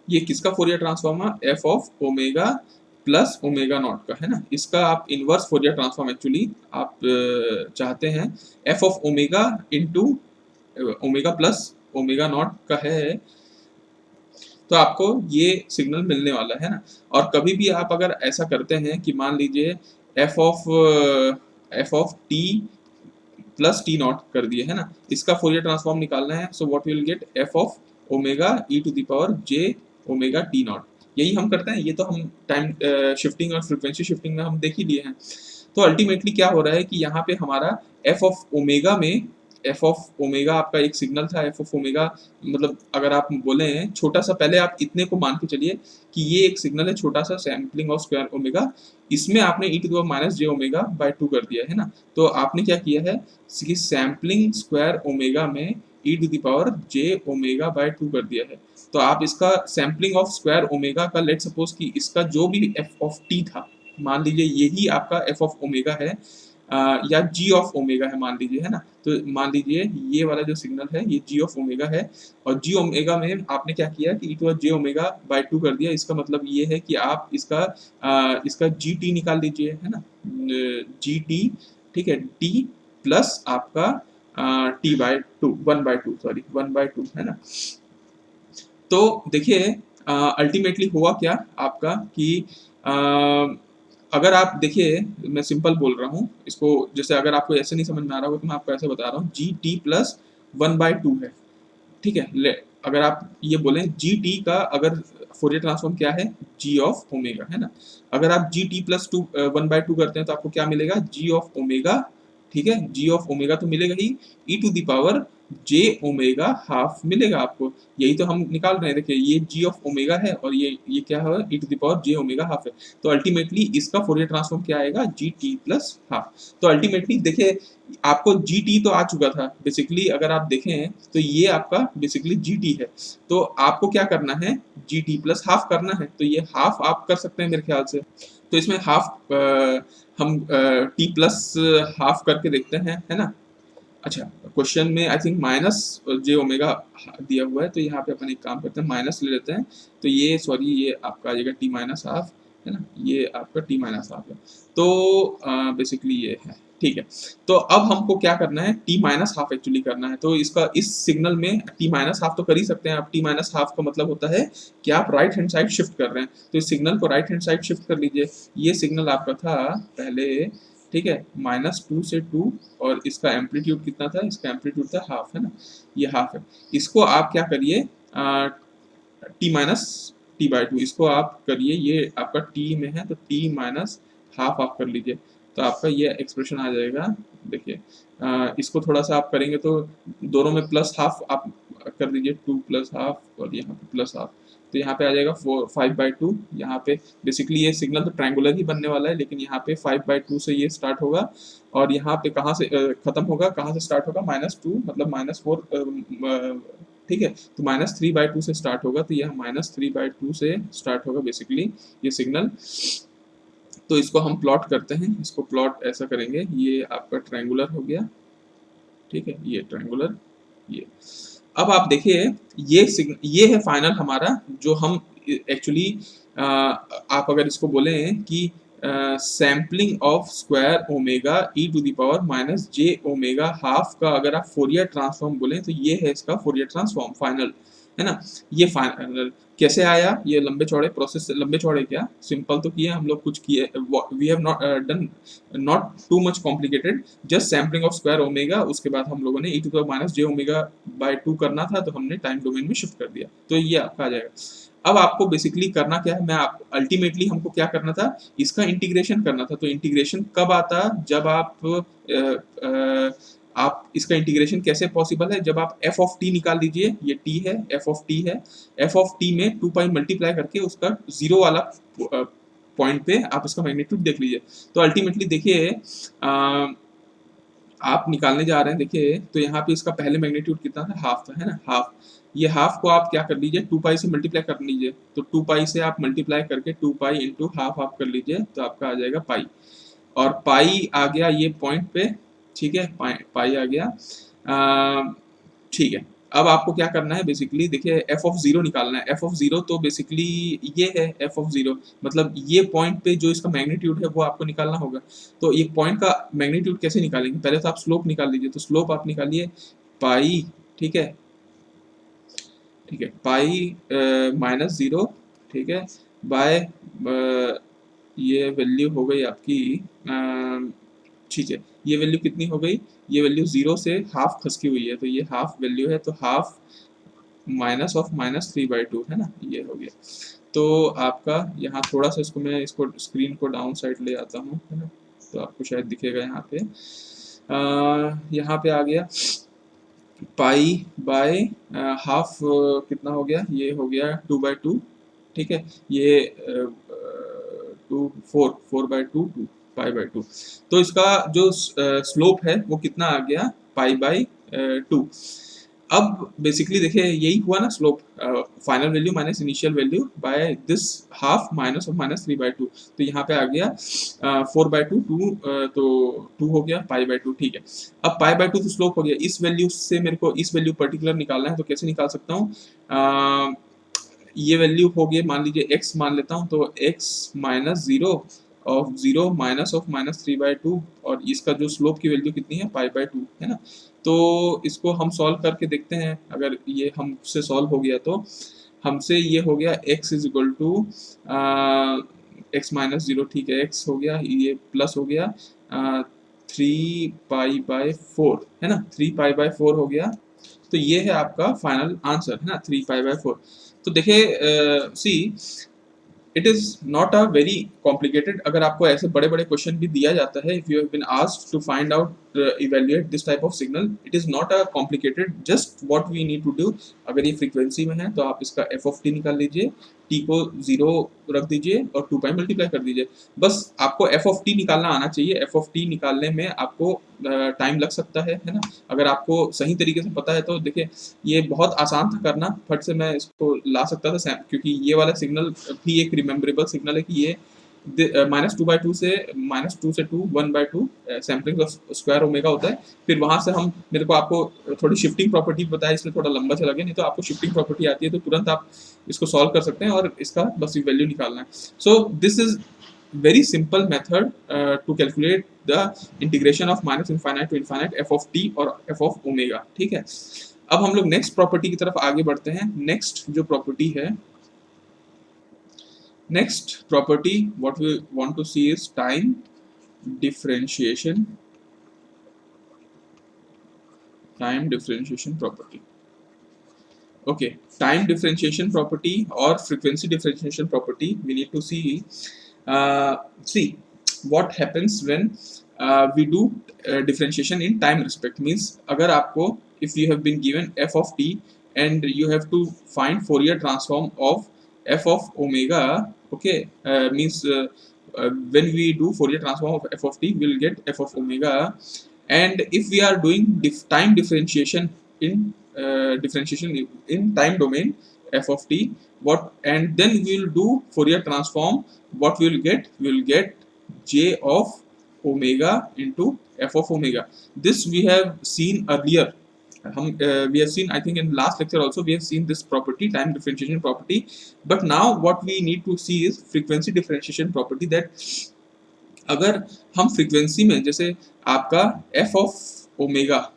[SPEAKER 1] ये किसका फोरियर ट्रांसफॉर्म है, f of omega plus omega naught का है ना, इसका आप इनवर्स फोरियर ट्रांसफॉर्म एक्चुअली आप चाहते हैं, f of omega into omega plus omega naught का है, तो आपको ये सिग्नल मिलने वाला है ना। और कभी भी आप अगर ऐसा करते हैं कि मान लीजिए f of t plus t not कर दिए है ना, इसका फोरियर ट्रांसफॉर्म निकालना है, so what will get f of omega e to the power J omega t not, यही हम करते हैं, ये तो हम टाइम शिफ्टिंग और फ्रीक्वेंसी शिफ्टिंग में हम देख ही लिए हैं। तो अल्टीमेटली क्या हो रहा है कि यहाँ पे हमारा एफ ऑफ ओमेगा में, एफ ऑफ ओमेगा आपका एक सिग्नल था, एफ ऑफ ओमेगा मतलब अगर आप बोले हैं छोटा सा, पहले आप इतने को मान के चलिए कि ये एक सिग्नल है छोटा सा, सैम्पलिंग ऑफ स्क्वायर ओमेगा, इसमें आपने E to the power minus J omega by 2 कर दिया है ना। तो आपने क्या किया है कि सैम्पलिंग स्क्वायर ओमेगा में E to the power J omega by 2 कर दिया है। तो आप इसका सैम्पलिंग ऑफ स्क्वायर ओमेगा का लेट सपोज कि इसका जो भी एफ ऑफ टी था, मान लीजिए यही आपका एफ ऑफ ओमेगा है, या जी ऑफ ओमेगा है मान लीजिए है ना। तो मान लीजिए ये वाला जो सिग्नल है ये जी ऑफ ओमेगा है, और जी ओमेगा में आपने क्या किया कि E to J omega by 2 कर दिया, इसका मतलब ये है कि आप इसका जी टी निकाल दीजिए है ना, जी टी, ठीक है, टी प्लस आपका टी बाय 2, 1/2 सॉरी 1/2 है ना। तो देखिए अल्टीमेटली हुआ क्या आपका कि अगर आप देखिए, मैं सिंपल बोल रहा हूँ इसको, जैसे अगर आपको ऐसे नहीं समझ में आ रहा हो तो मैं आपको ऐसे बता रहा हूँ, जी टी प्लस 1/2 है, ठीक है। अगर आप ये बोलें जी टी का अगर फोरियर ट्रांसफॉर्म क्या है, जी ऑफ ओमेगा है ना, अगर आप जी टी प्लस 1/2 करते हैं तो आपको क्या मिलेगा, जी ऑफ ओमेगा, ठीक है, जी ऑफ ओमेगा तो मिलेगा ही, E to the power J omega half मिलेगा आपको, यही तो हम निकाल रहे हैं। देखिए ये जी ऑफ ओमेगा है और ये क्या है, E to the power J omega half है। तो अल्टीमेटली इसका फोरियर ट्रांसफॉर्म क्या आएगा, जी टी प्लस हाफ। तो अल्टीमेटली देखिए आपको जी टी तो आ चुका था बेसिकली, अगर आप देखें तो ये आपका बेसिकली जी टी है, तो आपको क्या करना है, जी टी प्लस हाफ करना है, तो ये हाफ आप कर सकते हैं मेरे ख्याल से। तो इसमें हाफ हम टी प्लस हाफ करके देखते हैं है ना। अच्छा, क्वेश्चन में I think minus J omega दिया हुआ है, तो यहाँ पे अपन एक काम करते हैं, माइनस ले लेते हैं, तो ये सॉरी ये आपका आ जाएगा टी माइनस हाफ है ना, ये आपका टी माइनस हाफ है। तो बेसिकली ये है, ठीक है। तो अब हमको क्या करना है, टी माइनस हाफ एक्चुअली करना है, तो इसका इस सिग्नल में टी माइनस हाफ तो कर ही सकते हैं आप, टी माइनस हाफ का मतलब होता है कि आप राइट हैंड साइड शिफ्ट कर रहे हैं, तो इस सिग्नल को राइट हैंड साइड शिफ्ट कर लीजिए। ये सिग्नल आपका था पहले, ठीक है, -2 से 2, और इसका एम्पलीट्यूड कितना था, इसका एम्पलीट्यूड था हाफ है ना, ये हाफ है। इसको आप क्या करिए, टी माइनस टी बाय 2 इसको आप करिए, ये आपका टी में है तो टी माइनस हाफ आप कर लीजिए, तो आपका ये एक्सप्रेशन आ जाएगा। देखिए इसको थोड़ा सा आप करेंगे तो दोनों में प्लस हाफ आप कर दीजिए, 2 प्लस हाफ और यहाँ पे प्लस हाफ, तो यहाँ पे आ जाएगा 5/2। यहाँ पे बेसिकली ये सिग्नल तो ट्रायंगुलर ही बनने वाला है, लेकिन यहाँ पे 5/2 से ये स्टार्ट होगा, और यहाँ पे कहाँ से खत्म होगा, कहाँ से स्टार्ट होगा, -2 मतलब -4, ठीक है, तो -3/2 से स्टार्ट होगा, तो यह -3/2 से स्टार्ट होगा बेसिकली ये सिग्नल। तो इसको हम प्लॉट करते हैं, इसको प्लॉट ऐसा करेंगे, ये आपका ट्रायंगुलर हो गया, ठीक है, ये ट्रायंगुलर, ये अब आप देखिए ये है फाइनल हमारा, जो हम एक्चुअली आप अगर इसको बोलें कि sampling of square omega e to the power minus J omega half का अगर आप फोरियर ट्रांसफॉर्म बोलें तो ये है इसका फोरियर ट्रांसफॉर्म फाइनल है ना। ये फाइनल कैसे आया, ये लंबे चौड़े प्रोसेस, लंबे चौड़े क्या सिंपल तो किए हम लोग, कुछ किए, we have not done not too much complicated, just sampling of square omega, उसके बाद हम लोगों ने E to the minus J omega by 2 करना था, तो हमने टाइम डोमेन में शिफ्ट कर दिया, तो ये आपका आ जाएगा। अब आपको बेसिकली करना क्या है, मैं आप अल्टीमेटली हमको क्या करना था, इसका इंटीग्रेशन करना था। तो इंटीग्रेशन कब आता, जब आप इसका इंटीग्रेशन कैसे पॉसिबल है, जब आप एफ ऑफ टी निकाल दीजिए, ये टी है, एफ ऑफ टी है, एफ ऑफ टी में 2 पाई मल्टीप्लाई करके उसका जीरो वाला पॉइंट पे आप इसका मैग्नीट्यूड देख लीजिए। तो अल्टीमेटली देखिए आप निकालने जा रहे हैं, देखिए तो यहाँ पे इसका पहले मैग्नीट्यूड कितना था, हाफ था है ना, हाफ, ये हाफ को आप क्या कर लीजिए, 2 पाई से मल्टीप्लाई कर लीजिए, तो 2 पाई से आप मल्टीप्लाई करके 2 पाई इंटू हाफ आप कर लीजिए, तो आपका आ जाएगा पाई। और पाई आ गया ये पॉइंट पे, ठीक है, पाई आ गया। ठीक है, अब आपको क्या करना है बेसिकली, देखिए एफ ऑफ जीरो निकालना है। एफ ऑफ जीरो तो बेसिकली ये है एफ ऑफ जीरो, मतलब ये पॉइंट पे जो इसका मैग्नीट्यूड है वो आपको निकालना होगा। तो ये पॉइंट का मैग्नीट्यूड कैसे निकालेंगे, पहले तो आप स्लोप निकाल लीजिए। तो स्लोप आप निकालिए पाई, ठीक है, ठीक है, पाई माइनस जीरो, ठीक है, बाय ये वैल्यू हो गई आपकी, ठीक है, ये वैल्यू कितनी हो गई, ये वैल्यू जीरो से हाफ खसकी हुई है, तो ये हाफ वैल्यू है, तो हाफ माइनस ऑफ -3/2 है ना, ये हो गया। तो आपका यहाँ थोड़ा सा इसको मैं इसको स्क्रीन को डाउन साइड ले आता हूँ, है ना, तो आपको शायद दिखेगा यहाँ पे। यहाँ पे आ गया पाई बाय हाफ, कितना हो गया, ये हो गया 2/2, ठीक है, ये 4/2 पाई/2। तो इसका जो स्लोप है वो कितना आ गया, पाई/2। अब बेसिकली देखिए यही हुआ ना slope, final value minus initial value by this half minus of -3/2। तो यहाँ पे आ गया 4/2, तो 2 हो गया पाई/2, ठीक है। अब पाई/2 तो स्लोप हो गया, इस वैल्यू से मेरे को इस वैल्यू पर्टिकुलर निकालना है, तो कैसे निकाल सकता हूँ, ये वैल्यू हो गई, मान लीजिए x मान लेता हूँ, तो x minus zero minus of -3/2, और इसका जो स्लोप की वैल्यू कितनी है, पाई/2 है ना। तो इसको हम सॉल्व करके देखते हैं, अगर ये हमसे सॉल्व हो गया तो हमसे ये हो गया x is equal to x minus zero, ठीक है, x हो गया, ये प्लस हो गया 3π/4 है ना, 3π/4 हो गया। तो ये है आपका फाइनल आंसर, है ना, 3π/4। तो देखिए see, it is not a very complicated. अगर आपको ऐसे बड़े बड़े क्वेश्चन भी दिया जाता है, if you have been asked to find out evaluate this type of signal, it is not a complicated, just what we need to do. अगर ये फ्रीक्वेंसी में है तो आप इसका एफ ऑफ टी निकाल लीजिए, टी को 0 रख दीजिए और 2 पाई मल्टीप्लाई कर दीजिए। बस आपको एफ ऑफ टी निकालना आना चाहिए। एफ ऑफ टी निकालने में आपको टाइम लग सकता है ना। अगर आपको सही तरीके से पता है तो देखिए ये बहुत आसान था करना, फट से मैं इसको ला सकता था, क्योंकि ये वाला सिग्नल भी एक रिमेम्बरेबल सिग्नल है कि ये -2/2 से -2 से 2 1/2 सैम्पलिंग ऑफ स्क्वायर ओमेगा होता है। फिर वहां से हम, मेरे को आपको थोड़ी शिफ्टिंग प्रॉपर्टी बताया, इसलिए थोड़ा लंबा चला गया, नहीं तो आपको शिफ्टिंग प्रॉपर्टी आती है तो तुरंत आप इसको सॉल्व कर सकते हैं और इसका बस वैल्यू निकालना है। So this is very simple method to calculate the integration of minus infinite to infinite f of t और f of omega, ठीक है। अब हम लोग नेक्स्ट प्रॉपर्टी की तरफ आगे बढ़ते हैं। नेक्स्ट जो प्रॉपर्टी है, next property what we want to see is time differentiation, time differentiation property. Okay, time differentiation property और frequency differentiation property we need to see what happens when we do differentiation in time respect, means अगर आपको, if you have been given f of t and you have to find Fourier transform of f of omega, okay, means when we do Fourier transform of f of t we will get f of omega, and if we are doing time differentiation in time domain f of t, what, and then we will do Fourier transform, what we will get, we will get j of omega into f of omega. This we have seen earlier, we have seen, I think in last lecture also we have seen this property, time differentiation property, but now what we need to see is frequency differentiation property, that अगर हम frequency में, जैसे आपका f of omega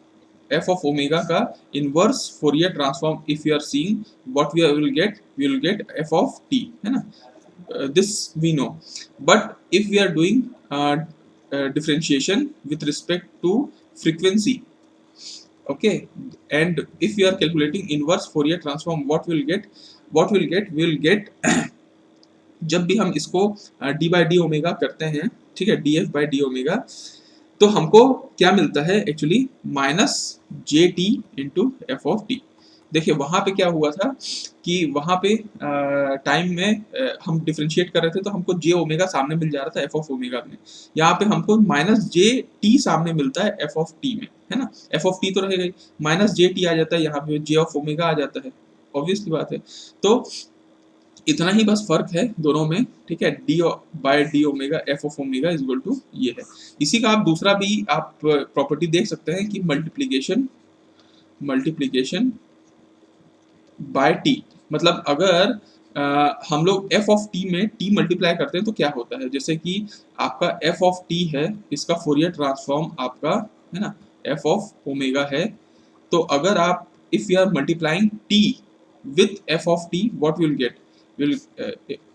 [SPEAKER 1] का inverse Fourier transform if you are seeing, what we will get f of t, है ना, this we know, but if we are doing differentiation with respect to frequency, okay, and if we are calculating inverse Fourier transform, what we will get जब भी हम इसको d by d omega करते हैं, ठीक है, df by d ओमेगा, तो हमको क्या मिलता है actually, -jt into F of T. देखिए वहां पे क्या हुआ था कि वहां पे टाइम में हम डिफरेंशिएट कर रहे थे तो हमको जे ओमेगा सामने मिल जा रहा था एफ ऑफ ओमेगा में, यहाँ पे हमको -jt सामने मिलता है एफ ऑफ टी में, है ना। एफ ऑफ टी तो रहेगा, -jt आ जाता है, यहाँ पे जे ऑफ ओमेगा आ जाता है, ऑब्वियसली बात है। तो इतना ही बस फर्क है दोनों में, ठीक है। D by D omega F of omega is equal to ये है। इसी का आप दूसरा भी आप प्रॉपर्टी देख सकते हैं कि मल्टीप्लीकेशन मल्टीप्लीकेशन बाय टी, मतलब अगर हम लोग एफ ऑफ टी में टी मल्टीप्लाई करते हैं तो क्या होता है, जैसे कि आपका एफ ऑफ टी है, इसका फोरियर ट्रांसफॉर्म आपका है ना एफ ऑफ ओमेगा है। तो अगर आप if you are multiplying t with f of T what will get, will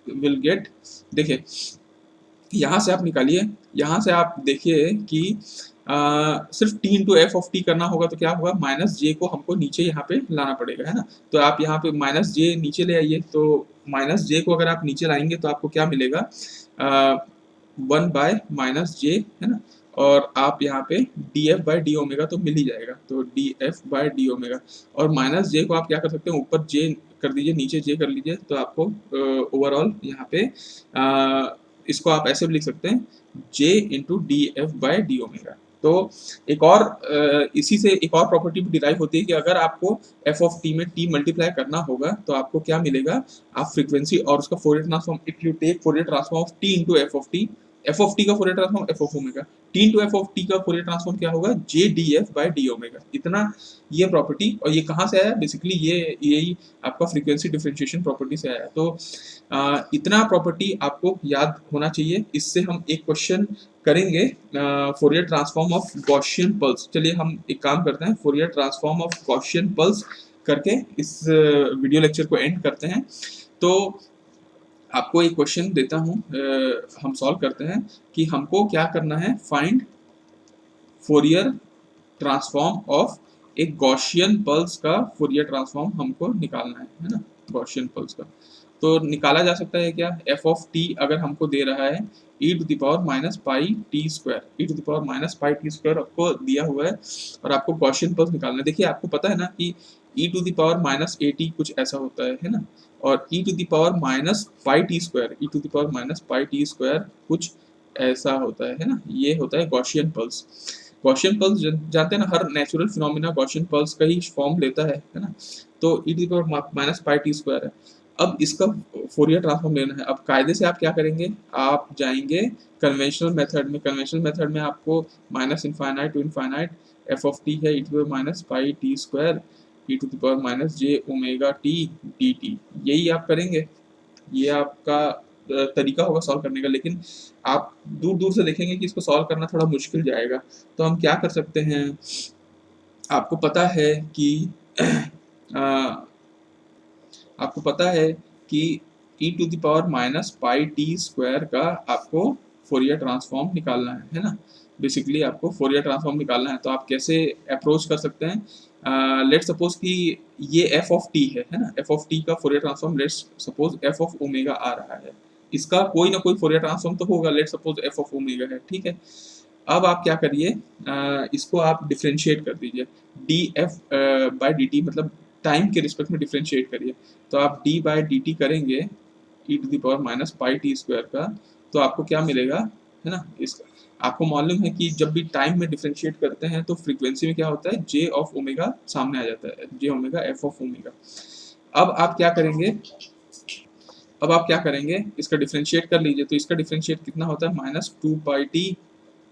[SPEAKER 1] will get, देखिए यहाँ से आप निकालिए, यहाँ से आप देखिए कि सिर्फ T into F of T करना होगा तो क्या होगा, माइनस जे को हमको नीचे यहाँ पे लाना पड़ेगा, है ना। तो आप यहाँ पे माइनस जे नीचे ले आइए, तो माइनस जे को अगर आप नीचे लाएंगे तो आपको क्या मिलेगा, 1/-जे, है ना। और आप यहाँ पे D F by D omega तो मिल ही जाएगा, तो D F by D omega. और माइनस जे को आप क्या कर सकते हैं, ऊपर जे कर दीजिए, नीचे जे कर लीजिए, तो आपको ओवरऑल यहाँ पे इसको आप ऐसे भी लिख सकते हैं, J into D F by D omega. तो एक और इसी से एक और प्रॉपर्टी भी डिराइव होती है कि अगर आपको एफ ऑफ टी में टी मल्टीप्लाई करना होगा तो आपको क्या मिलेगा, आप फ्रीक्वेंसी और उसका Fourier transform, if you take Fourier transform of T into F of T का Fourier transform F of omega, T into F of T का फोरियर ट्रांसफॉर्म क्या होगा, J D F by D omega. इतना ये property, और ये कहाँ से आया, बेसिकली ये यही आपका फ्रीक्वेंसी डिफरेंशिएशन प्रॉपर्टी से आया। तो इतना प्रॉपर्टी आपको याद होना चाहिए। इससे हम एक क्वेश्चन करेंगे, Fourier transform of Gaussian pulse. चलिए हम एक काम करते हैं, Fourier transform of Gaussian pulse करके इस वीडियो लेक्चर को एंड करते हैं। तो आपको एक क्वेश्चन देता हूँ, हम सॉल्व करते हैं कि हमको क्या करना है, फाइंड फोरियर ट्रांसफॉर्म ऑफ एक गॉसियन पल्स का फोरियर ट्रांसफॉर्म हमको निकालना है ना, गॉसियन पल्स का। तो निकाला जा सकता है क्या, एफ ऑफ टी अगर हमको दे रहा है E to the power minus pi T square, E to the power minus pi T square आपको दिया हुआ है, और आपको गॉसियन पल्स निकालना है। देखिए आपको पता है ना कि E to the power minus A T कुछ ऐसा होता है ना, और E to the power minus pi T square, E to the power minus pi T square कुछ ऐसा होता है ना, ये होता है गॉसियन पल्स। गॉसियन पल्स जानते हैं ना, हर नेचुरल फिनोमिना गॉसियन पल्स का ही फॉर्म लेता है ना। तो E to the power minus pi T square है। अब इसका फोरियर ट्रांसफॉर्म लेना है। अब कायदे से आप क्या करेंगे, आप जाएंगे कन्वेंशनल मेथड में। कन्वेंशनल मेथड में आपको minus infinite to infinite F of T है E to the minus pi T square E to the power minus J omega T D T, यही आप करेंगे। ये आपका तरीका होगा सॉल्व करने का, लेकिन आप दूर दूर से देखेंगे कि इसको सॉल्व करना थोड़ा मुश्किल जाएगा। तो हम क्या कर सकते हैं, आपको पता है कि आपको पता है कि E to the power minus pi T square का आपको फोरियर ट्रांसफॉर्म निकालना है ना। बेसिकली आपको फोरियर ट्रांसफॉर्म निकालना है, तो आप कैसे अप्रोच कर सकते हैं, लेट्स सपोज कि ये एफ ऑफ टी है ना, एफ ऑफ टी का Fourier transform let's suppose F of omega आ रहा है, इसका कोई ना कोई फोरियर ट्रांसफॉर्म तो होगा, let's suppose F of omega है, ठीक है। अब आप क्या करिए, इसको आप डिफ्रेंशिएट कर दीजिए, D F by D T, मतलब टाइम के रिस्पेक्ट में डिफ्रेंशिएट करिए। तो आप डी बाई डी टी करेंगे E to the power minus pi T square का, तो आपको क्या मिलेगा, है ना। इसका आपको मालूम है कि जब भी टाइम में डिफ्रेंशिएट करते हैं तो फ्रीक्वेंसी में क्या होता है, जे ऑफ ओमेगा सामने आ जाता है, जे ओमेगा एफ ऑफ ओमेगा। अब आप क्या करेंगे, अब आप क्या करेंगे, इसका डिफ्रेंशिएट कर लीजिए। तो इसका डिफ्रेंशिएट कितना होता है, माइनस टू पाई टी,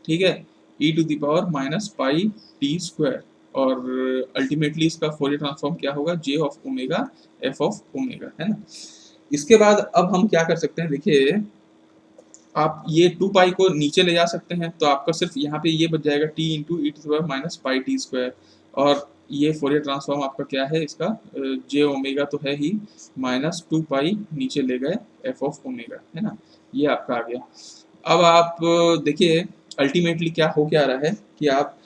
[SPEAKER 1] ठीक है, E to the power minus pi T square, और अल्टीमेटली इसका फोरियर ट्रांसफॉर्म क्या होगा, J of omega F of omega, है ना। इसके बाद अब हम क्या कर सकते हैं, देखिए आप ये 2 पाई को नीचे ले जा सकते हैं, तो आपका सिर्फ यहाँ पे ये बच जाएगा t into e to the power minus pi T square, और ये फोरियर ट्रांसफॉर्म आपका क्या है, इसका जे ओमेगा तो है ही, माइनस 2 पाई नीचे ले गए एफ ऑफ ओमेगा, है ना, ये आपका आ गया। अब आप देखिए अल्टीमेटली क्या हो क्या रहा है कि आप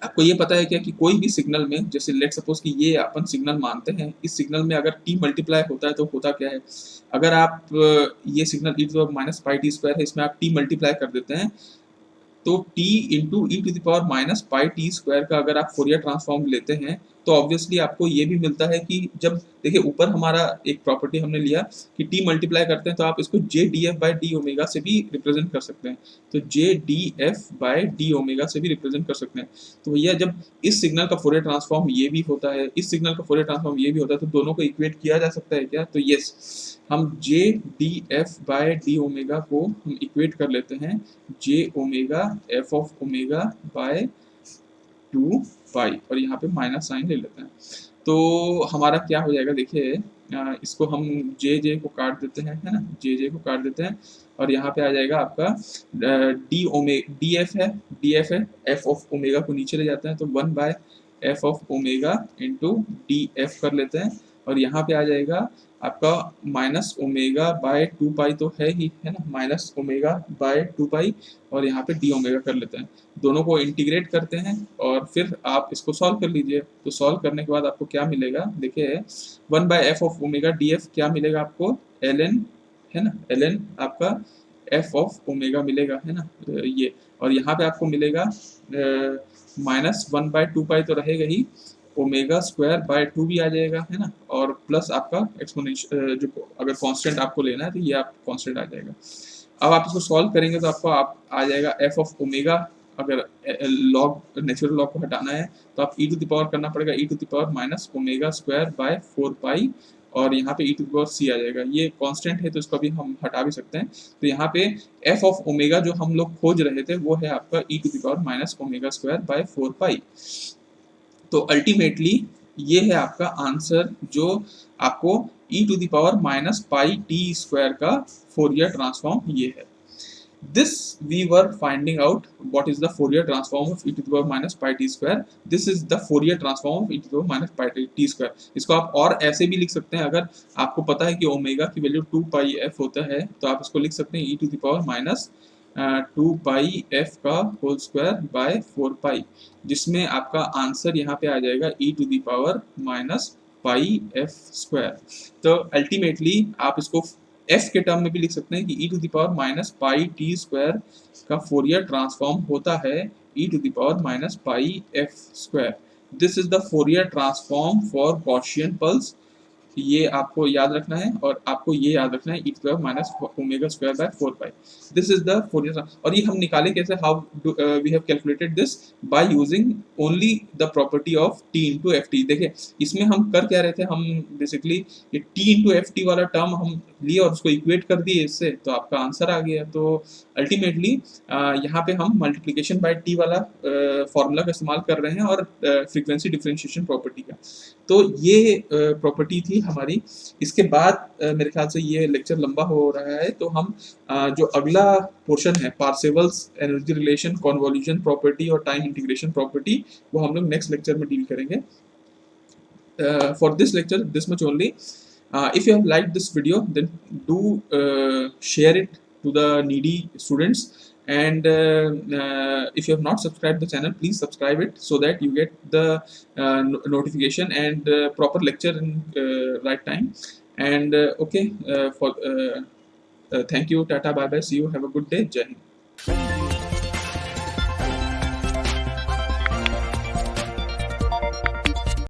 [SPEAKER 1] आपको ये पता है क्या कि कोई भी सिग्नल में, जैसे लेट सपोज कि ये अपन सिग्नल मानते हैं, इस सिग्नल में अगर टी मल्टीप्लाई होता है तो होता क्या है, अगर आप ये signal e to the minus pi T square है, इसमें आप टी मल्टीप्लाई कर देते हैं, तो t into e to the power minus pi T square का अगर आप फोरियर ट्रांसफॉर्म लेते हैं, तो ऑब्वियसली आपको ये भी मिलता है कि जब देखिए ऊपर हमारा एक प्रॉपर्टी हमने लिया कि टी मल्टीप्लाई करते हैं तो आप इसको J D F by D omega से भी रिप्रेजेंट कर सकते हैं, तो J D F by D omega से भी रिप्रेजेंट कर सकते हैं। तो भैया जब इस सिग्नल का फोरियर ट्रांसफॉर्म ये भी होता है, इस सिग्नल का फोरियर ट्रांसफॉर्म ये भी होता है, तो दोनों को इक्वेट किया जा सकता है क्या? तो यस, हम J D F by D omega को हम इक्वेट कर लेते हैं J omega F of omega by 2 pi, और यहाँ पे माइनस साइन ले लेते हैं। तो हमारा क्या हो जाएगा देखिए, इसको हम जे जे को काट देते हैं, है ना, जे जे को काट देते हैं, और यहाँ पे आ जाएगा आपका डी एफ है, एफ ऑफ ओमेगा को नीचे ले जाते हैं तो 1 by f of omega into D f कर लेते हैं, और यहाँ पे आ जाएगा आपका माइनस ओमेगा बाय 2 पाई तो है ही, है ना, माइनस ओमेगा बाय 2 पाई, और यहाँ पे डी ओमेगा कर लेते हैं, दोनों को इंटीग्रेट करते हैं और फिर आप इसको सॉल्व कर लीजिए। तो सॉल्व करने के बाद आपको क्या मिलेगा देखिए, 1 by f of omega d f क्या मिलेगा आपको, एल एन, है ना, एल एन आपका एफ ऑफ ओमेगा मिलेगा, है ना, ये, और यहाँ पे आपको मिलेगा माइनस 1 बाय 2 पाई तो रहेगा ही, ओमेगा स्क्वायर बाय 2 भी आ जाएगा, है ना, और प्लस आपका एक्सपोनेंशियल जो अगर कांस्टेंट आपको लेना है तो ये आप कांस्टेंट आ जाएगा। अब आप इसको सॉल्व करेंगे तो आपको आप आ जाएगा एफ ऑफ ओमेगा, अगर लॉग नेचुरल लॉग को हटाना है तो आप ई टू द पावर करना पड़ेगा, E to the power minus omega square by 4 pi, और यहाँ पे E to the power C आ जाएगा, ये कांस्टेंट है तो इसको अभी हम हटा भी सकते हैं। तो यहाँ पे एफ ऑफ ओमेगा जो हम लोग खोज रहे थे वो है आपका E to the power minus omega square by 4 pi. तो अल्टीमेटली ये है आपका आंसर जो आपको E to the power minus pi T square का फोरियर ट्रांसफॉर्म ये है। This we were finding out what is the Fourier transform of e to the power minus pi t square. This is the Fourier transform of e to the power minus pi t square. इसको आप और ऐसे भी लिख सकते हैं, अगर आपको पता है कि ओमेगा की वैल्यू 2 पाई f होता है तो आप इसको लिख सकते हैं e to the power minus 2 pi f का होल स्क्वायर बाय 4 पाई, जिसमें आपका आंसर यहाँ पे आ जाएगा e to the power minus pi f square. तो अल्टीमेटली आप इसको f के टर्म में भी लिख सकते हैं कि e to the power minus pi T square का फोरियर ट्रांसफॉर्म होता है e to the power minus pi f square. This is the Fourier transform for Gaussian pulse, ये आपको याद रखना है, और आपको ये याद रखना है e to the power minus omega square by 4 pi. This is the Fourier, और ये हम निकाले कैसे, how we have calculated this by using only the property of t into f t. देखिए इसमें हम कर क्या रहे थे, हम बेसिकली ये t इनटू एफ टी वाला टर्म हम लिए और उसको इक्वेट कर दिए इससे, तो आपका आंसर आ गया। तो अल्टीमेटली यहाँ पे हम मल्टीप्लिकेशन बाय टी वाला फॉर्मूला का इस्तेमाल कर रहे हैं और फ्रीक्वेंसी डिफरेंशिएशन प्रॉपर्टी का। तो ये प्रॉपर्टी थी हमारी। इसके बाद मेरे ख्याल से ये लेक्चर लंबा हो रहा है, तो हम जो अगला पोर्शन है पार्सेवल्स एनर्जी रिलेशन, कॉन्वोल्यूशन प्रॉपर्टी और टाइम इंटीग्रेशन प्रॉपर्टी, वो हम लोग नेक्स्ट लेक्चर में डील करेंगे। For this lecture this much only. If you have liked this video, then do share it to the needy students, and if you have not subscribed the channel, please subscribe it so that you get the notification and proper lecture in right time. And okay, thank you, tata, bye bye, see you, have a good day, Jai Hind.